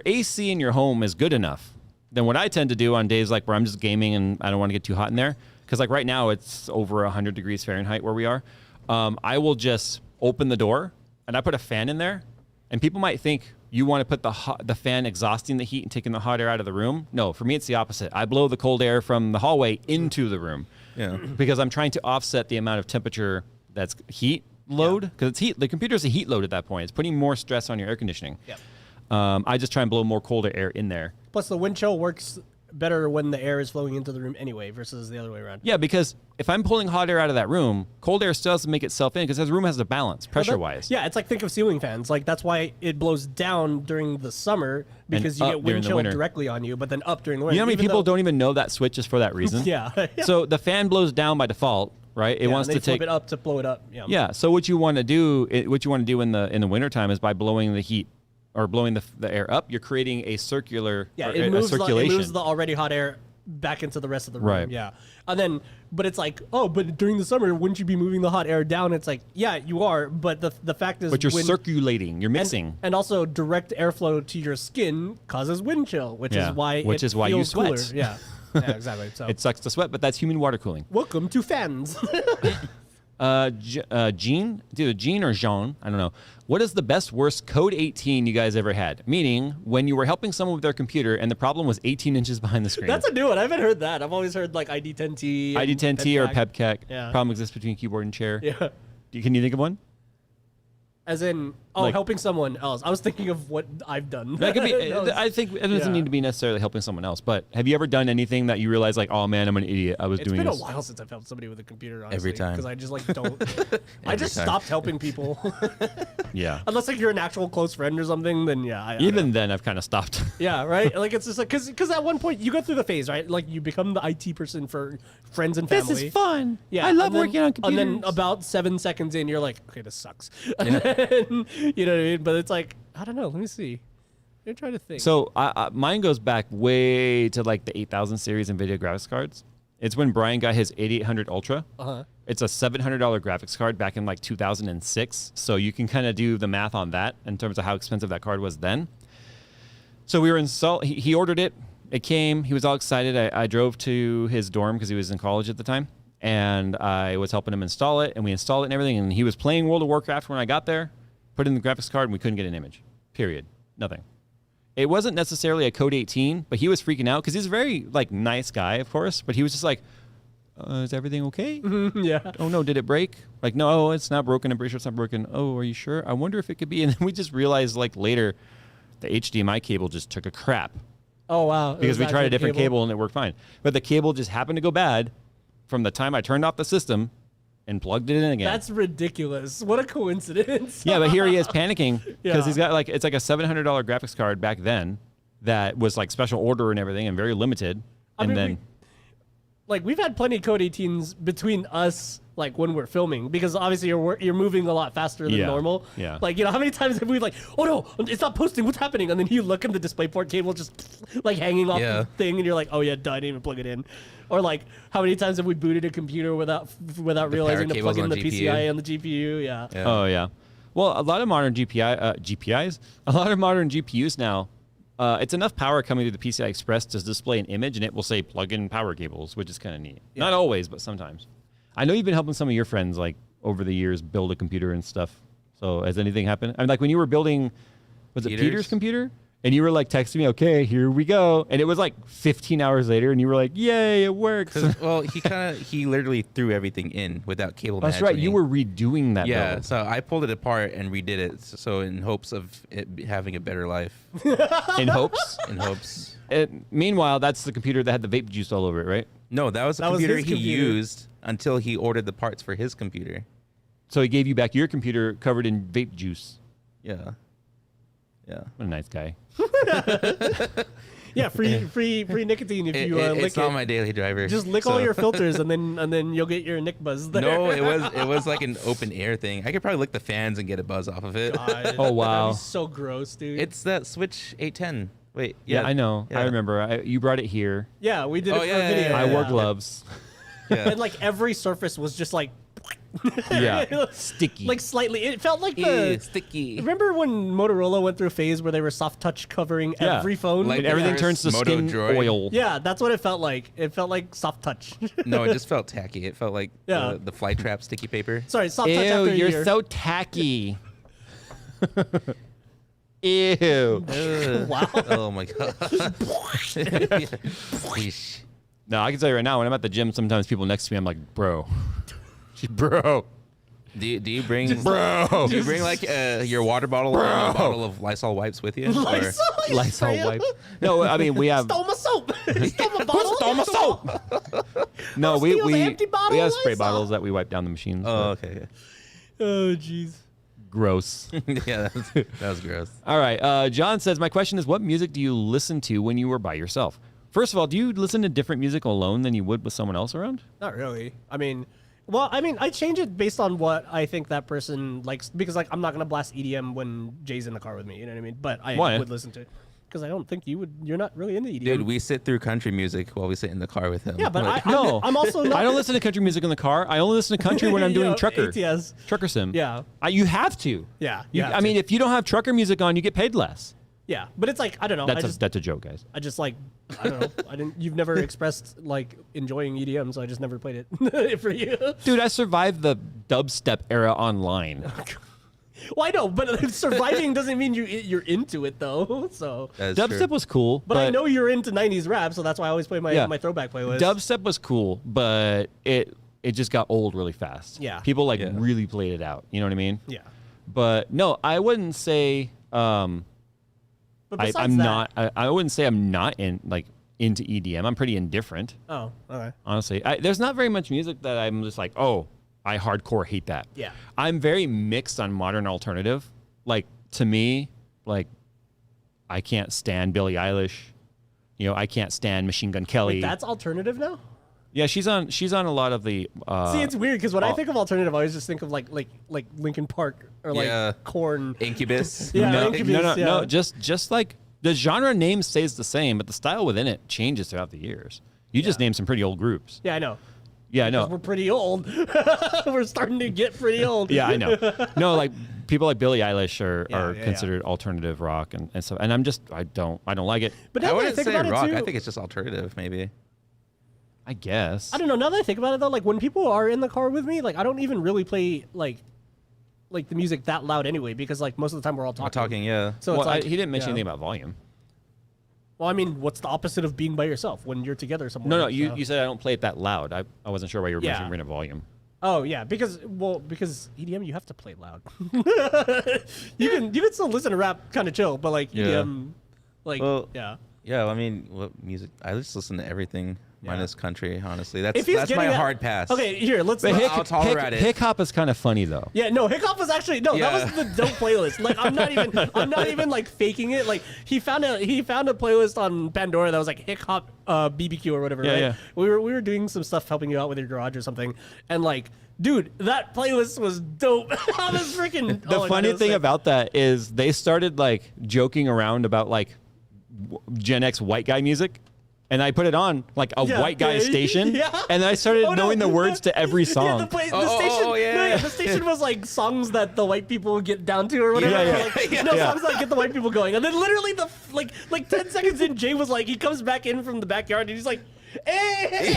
AC in your home is good enough, then what I tend to do on days like where I'm just gaming and I don't want to get too hot in there, because like right now it's over 100 degrees Fahrenheit where we are, I will just open the door and I put a fan in there, and people might think you want to put the fan exhausting the heat and taking the hot air out of the room. No, for me it's the opposite. I blow the cold air from the hallway into the room, because I'm trying to offset the amount of temperature that's heat load, because it's heat. The computer's a heat load at that point. It's putting more stress on your air conditioning. Yep. I just try and blow more colder air in there. Plus, the wind chill works better when the air is flowing into the room anyway versus the other way around. Yeah, because if I'm pulling hot air out of that room, cold air still doesn't make itself in because the room has a balance pressure-wise. Yeah, it's like think of ceiling fans. Like that's why it blows down during the summer because you get wind chill directly on you, but then up during the winter. You know how many people don't even know that switch is for that reason? Yeah. So the fan blows down by default. Right, it wants to flip it up to blow it up. Yeah. Yeah. So what you want to do in the wintertime is by blowing the heat or blowing the air up, you're creating a circular it moves circulation. It moves the already hot air back into the rest of the room. Right. Yeah. And then, but it's like, but during the summer, wouldn't you be moving the hot air down? It's like, yeah, you are. But the fact is, but you're circulating, you're mixing, and also direct airflow to your skin causes wind chill, which is why you sweat. Cooler. Yeah. Yeah, exactly. So it sucks to sweat, but that's human water cooling. Welcome to fans. Gene, Gene or Jean, I don't know. What is the best, worst code 18 you guys ever had? Meaning when you were helping someone with their computer and the problem was 18 inches behind the screen. That's a new one. I haven't heard that. I've always heard like ID10T. ID10T or PEBCAC. Yeah. Problem exists between keyboard and chair. Yeah. Can you think of one? As in, helping someone else. I was thinking of what I've done. That could be. I think it doesn't need to be necessarily helping someone else. But have you ever done anything that you realize, like, oh man, I'm an idiot. I was doing this. It's been a while since I've helped somebody with a computer. Honestly, every time, because I just like don't. I just stopped helping people. Yeah. Unless like you're an actual close friend or something, then yeah. Even then, I've kind of stopped. Yeah. Right. Like it's just like because at one point you go through the phase, right? Like you become the IT person for friends and family. This is fun. Yeah. I love working on computers. And then about 7 seconds in, you're like, okay, this sucks. And then, you know what I mean? But it's like, I don't know. Let me see. I'm trying to think. So mine goes back way to like the 8000 series NVIDIA graphics cards. It's when Brian got his 8800 Ultra. Uh-huh. It's a $700 graphics card back in like 2006. So you can kind of do the math on that in terms of how expensive that card was then. So we were he ordered it. It came. He was all excited. I drove to his dorm because he was in college at the time. And I was helping him install it. And we installed it and everything. And he was playing World of Warcraft when I got there. Put in the graphics card and we couldn't get an image. Period. Nothing. it wasn't necessarily a code 18, but he was freaking out because he's a very like nice guy, of course. But he was just like, "Is everything okay? Yeah. Oh no, did it break? Like, no, it's not broken. I'm pretty sure it's not broken. Oh, are you sure? I wonder if it could be." And then we just realized like later, the HDMI cable just took a crap. Oh wow. Because we tried a different cable and it worked fine. But the cable just happened to go bad from the time I turned off the system and plugged it in again. That's ridiculous. What a coincidence. Yeah, but here he is panicking because Yeah. he's got like, it's like a $700 graphics card back then that was like special order and everything and very limited. I And mean, then, like we've had plenty of code 18s between us, like when we're filming, because obviously you're moving a lot faster than Yeah, normal. yeah. Like, you know, how many times have we like, oh no, it's not posting, what's happening? And then you look and the DisplayPort cable just like hanging off Yeah. the thing, and you're like, oh yeah, duh, I didn't even plug it in. Or like, how many times have we booted a computer without realizing to cables plug in on the GPU. PCI on the GPU? Yeah. Yeah. oh yeah. Well, a lot of modern GPIs, a lot of modern GPUs now, it's enough power coming through the PCI Express to display an image and it will say plug in power cables, which is kind of neat. Not always, but sometimes. I know you've been helping some of your friends like over the years build a computer and stuff. So has anything happened? I mean, like when you were building, was it Peter's computer? And you were like texting me, okay, here we go. And it was like 15 hours later and you were like, yay, it works. Well, he literally threw everything in without cable That's right. You matching. were redoing that Yeah, build. so I pulled it apart and redid it. So in hopes of it having a better life. In hopes. In hopes. Meanwhile, that's the computer that had the vape juice all over it, right? No, that was the That was computer his he computer. used until he ordered the parts for his computer. So he gave you back your computer covered in vape juice. Yeah. Yeah. What a nice guy. Yeah, free nicotine if you lick It's not it. my daily driver. Just lick all so- your filters and then you'll get your Nick buzz there. No, it was like an open air thing. I could probably lick the fans and get a buzz off of it. God, Oh, wow. that'd be so gross, dude. It's that Switch 810. Wait, Yeah, I know. I yeah. remember. You brought it here. Yeah, we did Oh, it for yeah, a yeah, video. yeah, I wore yeah. gloves. Yeah. And like every surface was just like Yeah. Sticky. like slightly. It felt like Ew, the. sticky. Remember when Motorola went through a phase where they were soft touch covering Yeah. every phone? Like and everything There's turns to Moto skin Droid. oil. Yeah, that's what it felt like. It felt like soft touch. No, it just felt tacky. It felt like Yeah. the fly trap sticky paper. Sorry, soft touch Ew, after a you're year. so tacky. Ew. Wow. Oh my god. Yeesh. No, I can tell you right now, when I'm at the gym, sometimes people next to me, I'm like, bro. Bro. Do you bring Bro. do you bring like your water bottle and a bottle of Lysol wipes with you? Or- Lysol, you Lysol spray 'em. wipes. No, I mean, we have. Stole my soap. Stole my bottle. Stole my soap. No, I'll steal the empty bottle we have of spray Lysol. bottles that we wipe down the machines. Oh, but okay. Oh, jeez. Gross. Yeah, that was gross. All right. John says, my question is, what music do you listen to when you were by yourself? First of all, do you listen to different music alone than you would with someone else around? Not really. I mean, I change it based on what I think that person likes, because like I'm not gonna blast EDM when Jay's in the car with me. You know what I mean? But I Why? would listen to it because I don't think you would. You're not really into EDM. Dude, we sit through country music while we sit in the car with him. yeah, but Like, No. I'm also not. I don't listen to country music in the car. I only listen to country when I'm doing You know, trucker. ATS. Trucker sim. Yeah. You have to. Yeah, You, you have I mean, to. if you don't have trucker music on, you get paid less. Yeah, but it's like I don't know. That's a joke, guys. I just like I don't know. You've never expressed like enjoying EDM, so I just never played it for you. Dude, I survived the dubstep era online. Well, I know, but surviving doesn't mean you're into it though. So, that is Dubstep true. was cool, but I know you're into '90s rap, so that's why I always play Yeah. my throwback playlist. dubstep was cool, but it just got old really fast. Yeah. People like Yeah. really played it out. You know what I mean? Yeah, But no, I wouldn't say but besides I'm that, not. I wouldn't say I'm not into EDM. I'm pretty indifferent, Oh, okay. honestly. There's not very much music that I'm just like, oh, I hardcore hate that. Yeah. I'm very mixed on modern alternative. Like to me, like I can't stand Billie Eilish. You know, I can't stand Machine Gun Kelly. Wait, that's alternative now. Yeah, she's on a lot of the. See, it's weird because when I oh. think of alternative, I always just think of like Linkin Park or like Yeah. Korn. Incubus. Yeah, no, Incubus, no, yeah. just like the genre name stays the same, but the style within it changes throughout the years. You just named some pretty old groups. Yeah, I know. Yeah, I know. We're pretty old. We're starting to get pretty old. Yeah, I know. No, like people like Billie Eilish are yeah. considered alternative rock and stuff. And I'm just I don't like it. But I now that I wouldn't think say about rock. it too, I think it's just alternative, maybe. I guess. I don't know. Now that I think about it though, like when people are in the car with me, like I don't even really play like the music that loud anyway, because like most of the time we're all We're talking. talking, yeah. So Well, it's like he didn't mention yeah. anything about volume. Well, I mean, what's the opposite of being by yourself when you're together somewhere? No, you said I don't play it that loud. I wasn't sure why you were measuring volume. Oh yeah, because EDM you have to play loud. you can still listen to rap kind of chill, but like EDM, Yeah, I mean, what music? I just listen to everything minus country. Honestly, that's my hard pass. Okay, here I'll tolerate it. Hip hop is kind of funny though. Yeah, no, Hip Hop was actually that was the dope playlist. Like I'm not even like faking it. Like he found a playlist on Pandora that was like Hip Hop BBQ or whatever. Right? We were doing some stuff helping you out with your garage or something, and like. Dude, that playlist was dope. I was freaking. The funny thing about that is they started like joking around about like Gen X white guy music, and I put it on like a white guy station, and then I started knowing the words to every song. The station was like songs that the white people would get down to or whatever. Songs that get the white people going, and then literally the like 10 seconds in, Jay was like, he comes back in from the backyard and he's like. Hey!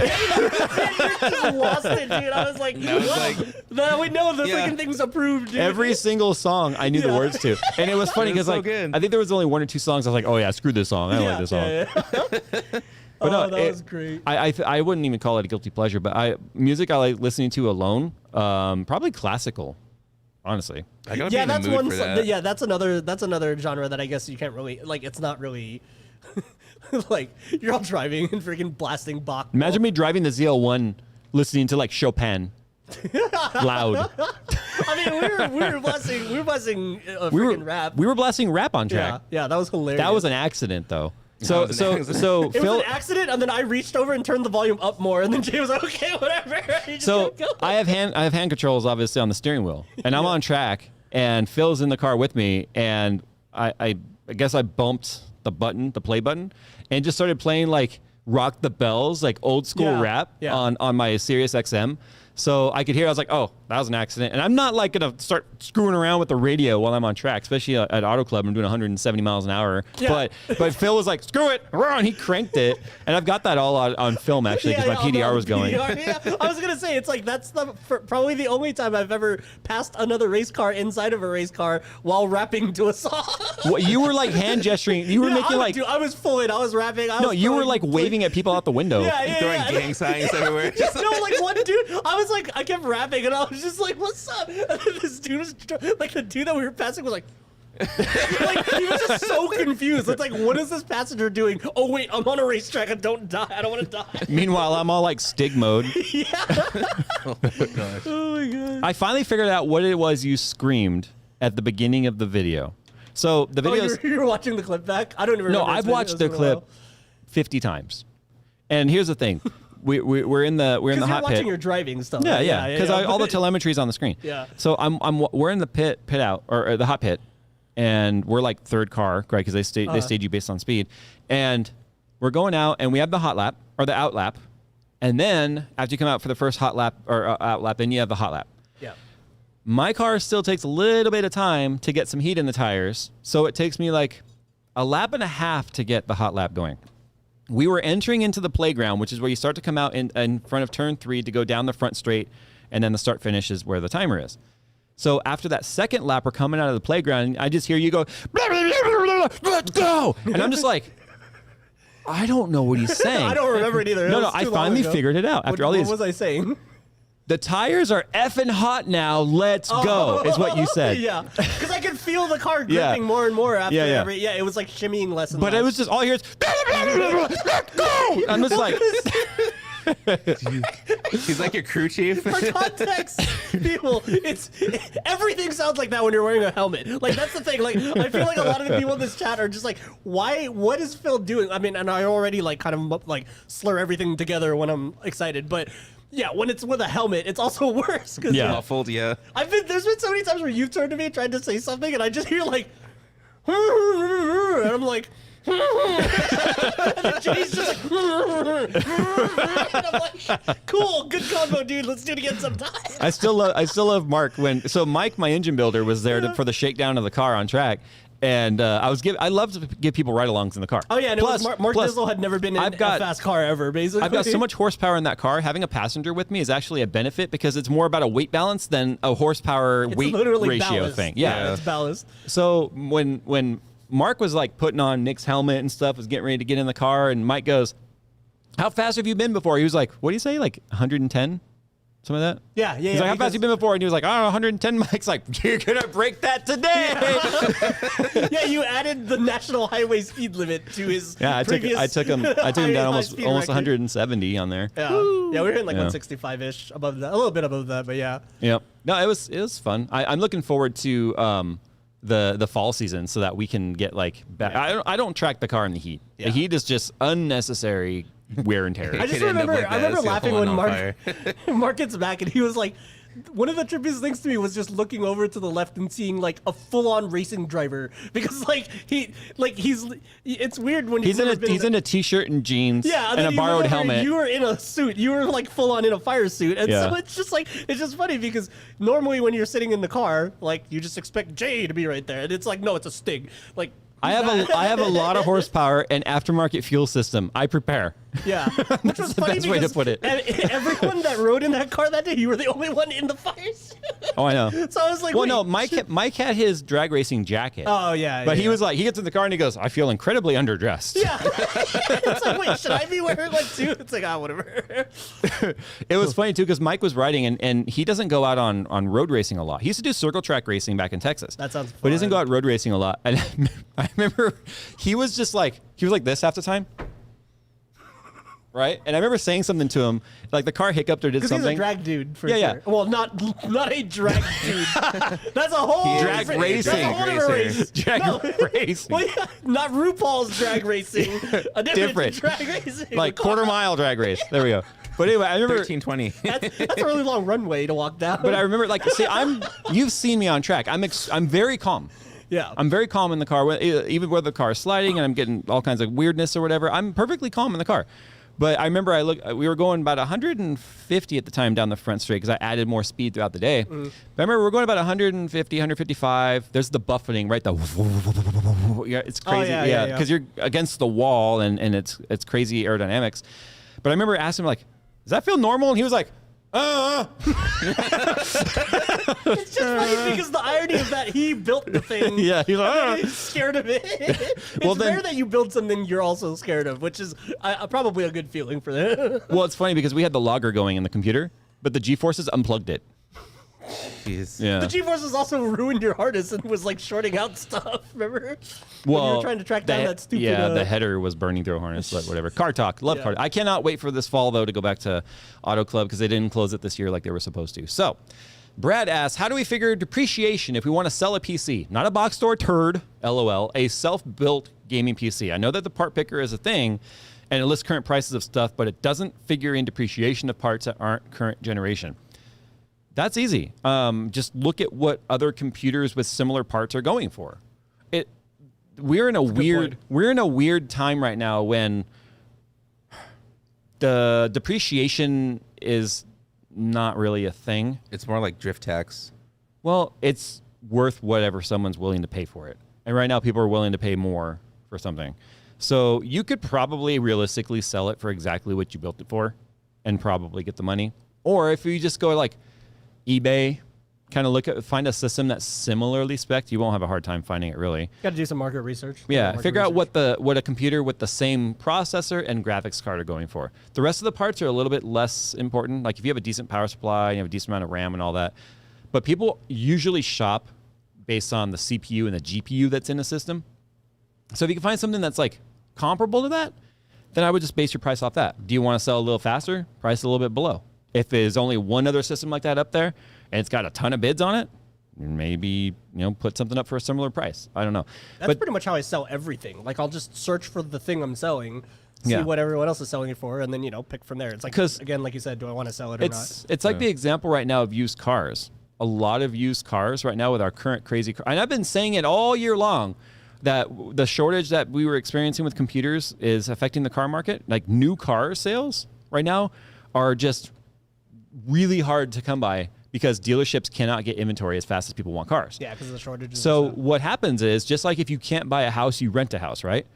Just lost it, dude. I was like, what? We know the freaking thing's approved, dude. Every single song I knew the words to. And it was funny because I think there was only 1 or 2 songs I was like, oh yeah, screw this song. I don't like this song. But no, that was great. I wouldn't even call it a guilty pleasure, but music I like listening to alone, probably classical, honestly. I gotta be in the mood for that. Yeah, that's another genre that I guess you can't really like. It's not really. Like you're all driving and freaking blasting Bach. Imagine me driving the ZL1 listening to like Chopin loud. I mean, we were blasting rap. We were blasting rap on track. Yeah, that was hilarious. That was an accident though. So it was an accident, and then I reached over and turned the volume up more, and then Jay was like, "Okay, whatever." So I have hand controls obviously on the steering wheel, and I'm on track, and Phil's in the car with me, and I guess I bumped the play button, and just started playing like Rock the Bells, like old school rap on my Sirius XM. So I could hear, I was like, oh, that was an accident. And I'm not like going to start screwing around with the radio while I'm on track, especially at Auto Club. I'm doing 170 miles an hour. Yeah. But Phil was like, screw it, run. He cranked it. And I've got that all on film, actually, because my PDR was going. I was going to say, it's like, that's probably the only time I've ever passed another race car inside of a race car while rapping to a song. What, you were like hand gesturing. You were making like. Dude, I was full in. I was rapping. You were like waving at people out the window. Throwing gang signs everywhere. Like one dude, I kept rapping and I was just like, what's up? And then this dude was like, the dude that we were passing was like, he was just so confused. It's like, what is this passenger doing? Oh wait, I'm on a racetrack. I don't die. I don't want to die. Meanwhile, I'm all like Stig mode. Oh my gosh. Oh my god. I finally figured out what it was you screamed at the beginning of the video. So the video. You're watching the clip back? I don't even remember. No, I've watched the clip 50 times. And here's the thing. We're in the hot pit. You're watching your driving stuff. Yeah. Because all the telemetry is on the screen. Yeah. So we're in the pit out or the hot pit, and we're like third car, right? Because they stage you based on speed, and we're going out, and we have the hot lap or the out lap, and then after you come out for the first hot lap or out lap, then you have the hot lap. Yeah. My car still takes a little bit of time to get some heat in the tires, so it takes me like a lap and a half to get the hot lap going. We were entering into the playground, which is where you start to come out in front of turn 3 to go down the front straight, and then the start finish is where the timer is. So after that second lap, we're coming out of the playground, I just hear you go, blah, blah, blah, blah, blah, let's go. And I'm just like, I don't know what he's saying. I don't remember it either. No, I finally figured it out. After all these. What was I saying? The tires are effing hot now. Let's go, is what you said. Yeah, because I could feel the car gripping more and more after every. Yeah, it was like shimmying less and less. But it was just all I hear is, let's go. I'm just like. He's like your crew chief. For context, people, everything sounds like that when you're wearing a helmet. Like that's the thing. Like I feel like a lot of the people in this chat are just like, why? What is Phil doing? I mean, and I already like kind of like slur everything together when I'm excited, but. Yeah, when it's with a helmet, it's also worse. Muffled, yeah. There's been so many times where you've turned to me trying to say something, and I just hear like, and I'm like, and then Jay's just like, and I'm like, cool, good combo, dude. Let's do it again sometime. I still love Mark Mike, my engine builder, was there for the shakedown of the car on track. And I love to give people ride-alongs in the car. Oh yeah, and Mark Dizzle had never been in a fast car ever. Basically, I've got so much horsepower in that car. Having a passenger with me is actually a benefit because it's more about a weight balance than a horsepower weight ratio ballast. thing. Yeah, it's ballast. So when Mark was like putting on Nick's helmet and stuff, was getting ready to get in the car, and Mike goes, "How fast have you been before?" He was like, "What do you say? Like 110?" Something like that? Yeah. He's like, "How fast have you been before?" And he was like, "Oh, 110. Mike's like, "You're going to break that today." Yeah, you added the national highway speed limit to his I took him down almost 170 on there. Yeah. Yeah, we were hitting like 165-ish above that, a little bit above that, but yeah. Yep. No, it was fun. I'm looking forward to the fall season so that we can get like back. I don't track the car in the heat. Yeah. The heat is just unnecessary wear and tear. I just could end up remember, like that. I remember It's gonna laughing pull when on Mark, fire. Mark gets back and he was like, one of the trippiest things to me was just looking over to the left and seeing like a full-on racing driver because it's weird when he's in a t-shirt and jeans and a borrowed helmet. You were in a suit. You were like full-on in a fire suit, and Yeah. so it's just funny because normally when you're sitting in the car, like you just expect Jay to be right there, and it's like no, it's a Stig. Like I have a lot of horsepower and aftermarket fuel system. I prepare. yeah, which was the funny best way to because put it. Everyone that rode in that car that day, you were the only one in the fire suit. Oh, I know. So I was like, Well, wait, no, Mike had his drag racing jacket. Oh yeah, But yeah, he was like, he gets in the car and he goes, "I feel incredibly underdressed." yeah. It's like, wait, should I be wearing one too? It's like, whatever. It was funny too because Mike was riding and he doesn't go out on road racing a lot. He used to do circle track racing back in Texas. That sounds But he doesn't fun. go out road racing a lot. And I remember he was like this half the time. Right? And I remember saying something to him, like the car hiccuped or did Because he's something. a drag dude for Yeah, sure. yeah. Well, not a drag dude. That's a whole Drag different- racing. That's a whole different Racer. race. Drag racing. Well, yeah, not RuPaul's drag racing. A different Different. drag racing. Like quarter mile drag race. There we go. But anyway, I remember 1320. That's a really long runway to walk down. But I remember, like, see, you've seen me on track. I'm very calm. yeah. I'm very calm in the car, even where the car is sliding and I'm getting all kinds of weirdness or whatever. I'm perfectly calm in the car. But I remember we were going about 150 at the time down the front straight because I added more speed throughout the day. But I remember we were going about 150, 155. There's the buffeting, right? Yeah, it's crazy. yeah. Because you're against the wall and it's crazy aerodynamics. But I remember asking him, like, "Does that feel normal?" And he was like, It's just funny because the irony of that he built the thing. Yeah, he's like, and he's scared of it. It's Well, then- rare that you build something you're also scared of, which is probably a good feeling for them. Well, it's funny because we had the logger going in the computer, but the G-forces unplugged it. Jeez. Yeah. The G-forces also ruined your harness and was like shorting out stuff. Remember? When you were trying to track down that stupid. Yeah, the header was burning through a harness, but whatever. Car talk. Love Yeah. car. I cannot wait for this fall, though, to go back to Auto Club because they didn't close it this year like they were supposed to. So, Brad asks, how do we figure depreciation if we want to sell a PC? Not a box store turd, LOL, a self-built gaming PC. I know that the part picker is a thing, and it lists current prices of stuff, but it doesn't figure in depreciation of parts that aren't current generation. That's easy. Just look at what other computers with similar parts are going for. We're in a weird time right now when the depreciation is not really a thing. It's more like drift tax. Well, it's worth whatever someone's willing to pay for it. And right now people are willing to pay more for something. So you could probably realistically sell it for exactly what you built it for and probably get the money. Or if you just go like eBay, kind of find a system that's similarly spec'd, you won't have a hard time finding it really. Got to do some market research. Yeah, figure out what a computer with the same processor and graphics card are going for. The rest of the parts are a little bit less important. Like if you have a decent power supply, you have a decent amount of RAM and all that. But people usually shop based on the CPU and the GPU that's in the system. So if you can find something that's like comparable to that, then I would just base your price off that. Do you want to sell a little faster? Price a little bit below. If there's only one other system like that up there and it's got a ton of bids on it, maybe, put something up for a similar price. I don't know. That's pretty much how I sell everything. Like I'll just search for the thing I'm selling, see Yeah. what everyone else is selling it for, and then, pick from there. It's like, 'Cause again, like you said, do I want to sell it or not? It's like the example right now of used cars. A lot of used cars right now with our current crazy car. And I've been saying it all year long that the shortage that we were experiencing with computers is affecting the car market. Like new car sales right now are just really hard to come by because dealerships cannot get inventory as fast as people want cars. Yeah, because of the shortages. So and stuff. what happens is, just like if you can't buy a house, you rent a house, right?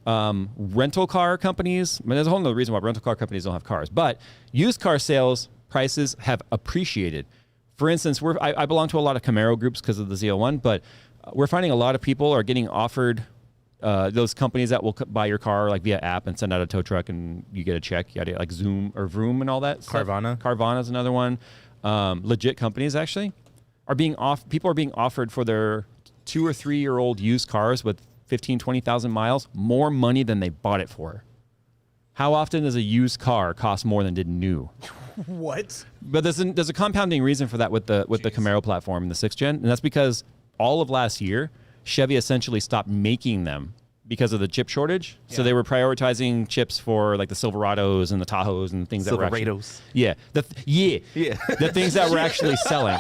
Rental car companies, there's a whole other reason why rental car companies don't have cars, but used car sales prices have appreciated. For instance, I belong to a lot of Camaro groups because of the ZL1, but we're finding a lot of people are getting offered Those companies that will buy your car like via app and send out a tow truck and you get a check. You got like Zoom or Vroom and all that. Carvana. Carvana is another one. Legit companies actually are being people are being offered for their 2 or 3 year old used cars with 15, 20,000 miles more money than they bought it for. How often does a used car cost more than did new? What? But there's a compounding reason for that with the Camaro platform and the 6th gen, and that's because all of last year Chevy essentially stopped making them because of the chip shortage. Yeah. So they were prioritizing chips for like the Silverados and the Tahoes and things that were actually, the things that were actually selling.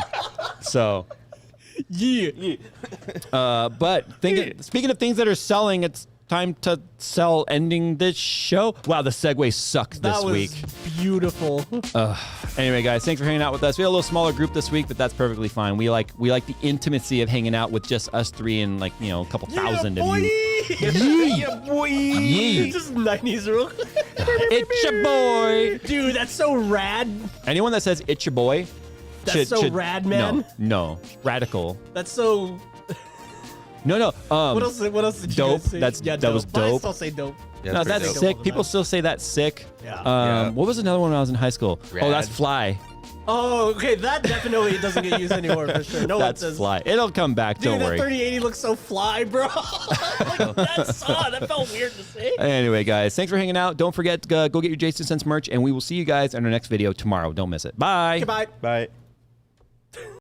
So but speaking of things that are selling, it's time to sell ending this show. Wow, the segue sucks this week. That was beautiful. Anyway, guys, thanks for hanging out with us. We had a little smaller group this week, but that's perfectly fine. We like the intimacy of hanging out with just us three and like, a couple thousand of you. Yeah, boy. Just 90s real quick. It's your boy. Dude, that's so rad. Anyone that says it's your boy. That's so rad, man. No. Radical. That's so... No. What else did you dope. guys say? That was dope. I still say dope. Yeah, No, that's dope. sick. People still say that's sick. Yeah. What was another one when I was in high school? Rad. Oh, that's fly. Oh, okay. That definitely doesn't get used anymore for sure. No That's one says fly. It'll come back. Dude, Don't that worry. 3080 looks so fly, bro. That felt weird to say. Anyway, guys, thanks for hanging out. Don't forget to go get your Jason Sense merch, and we will see you guys in our next video tomorrow. Don't miss it. Bye. Goodbye. Bye.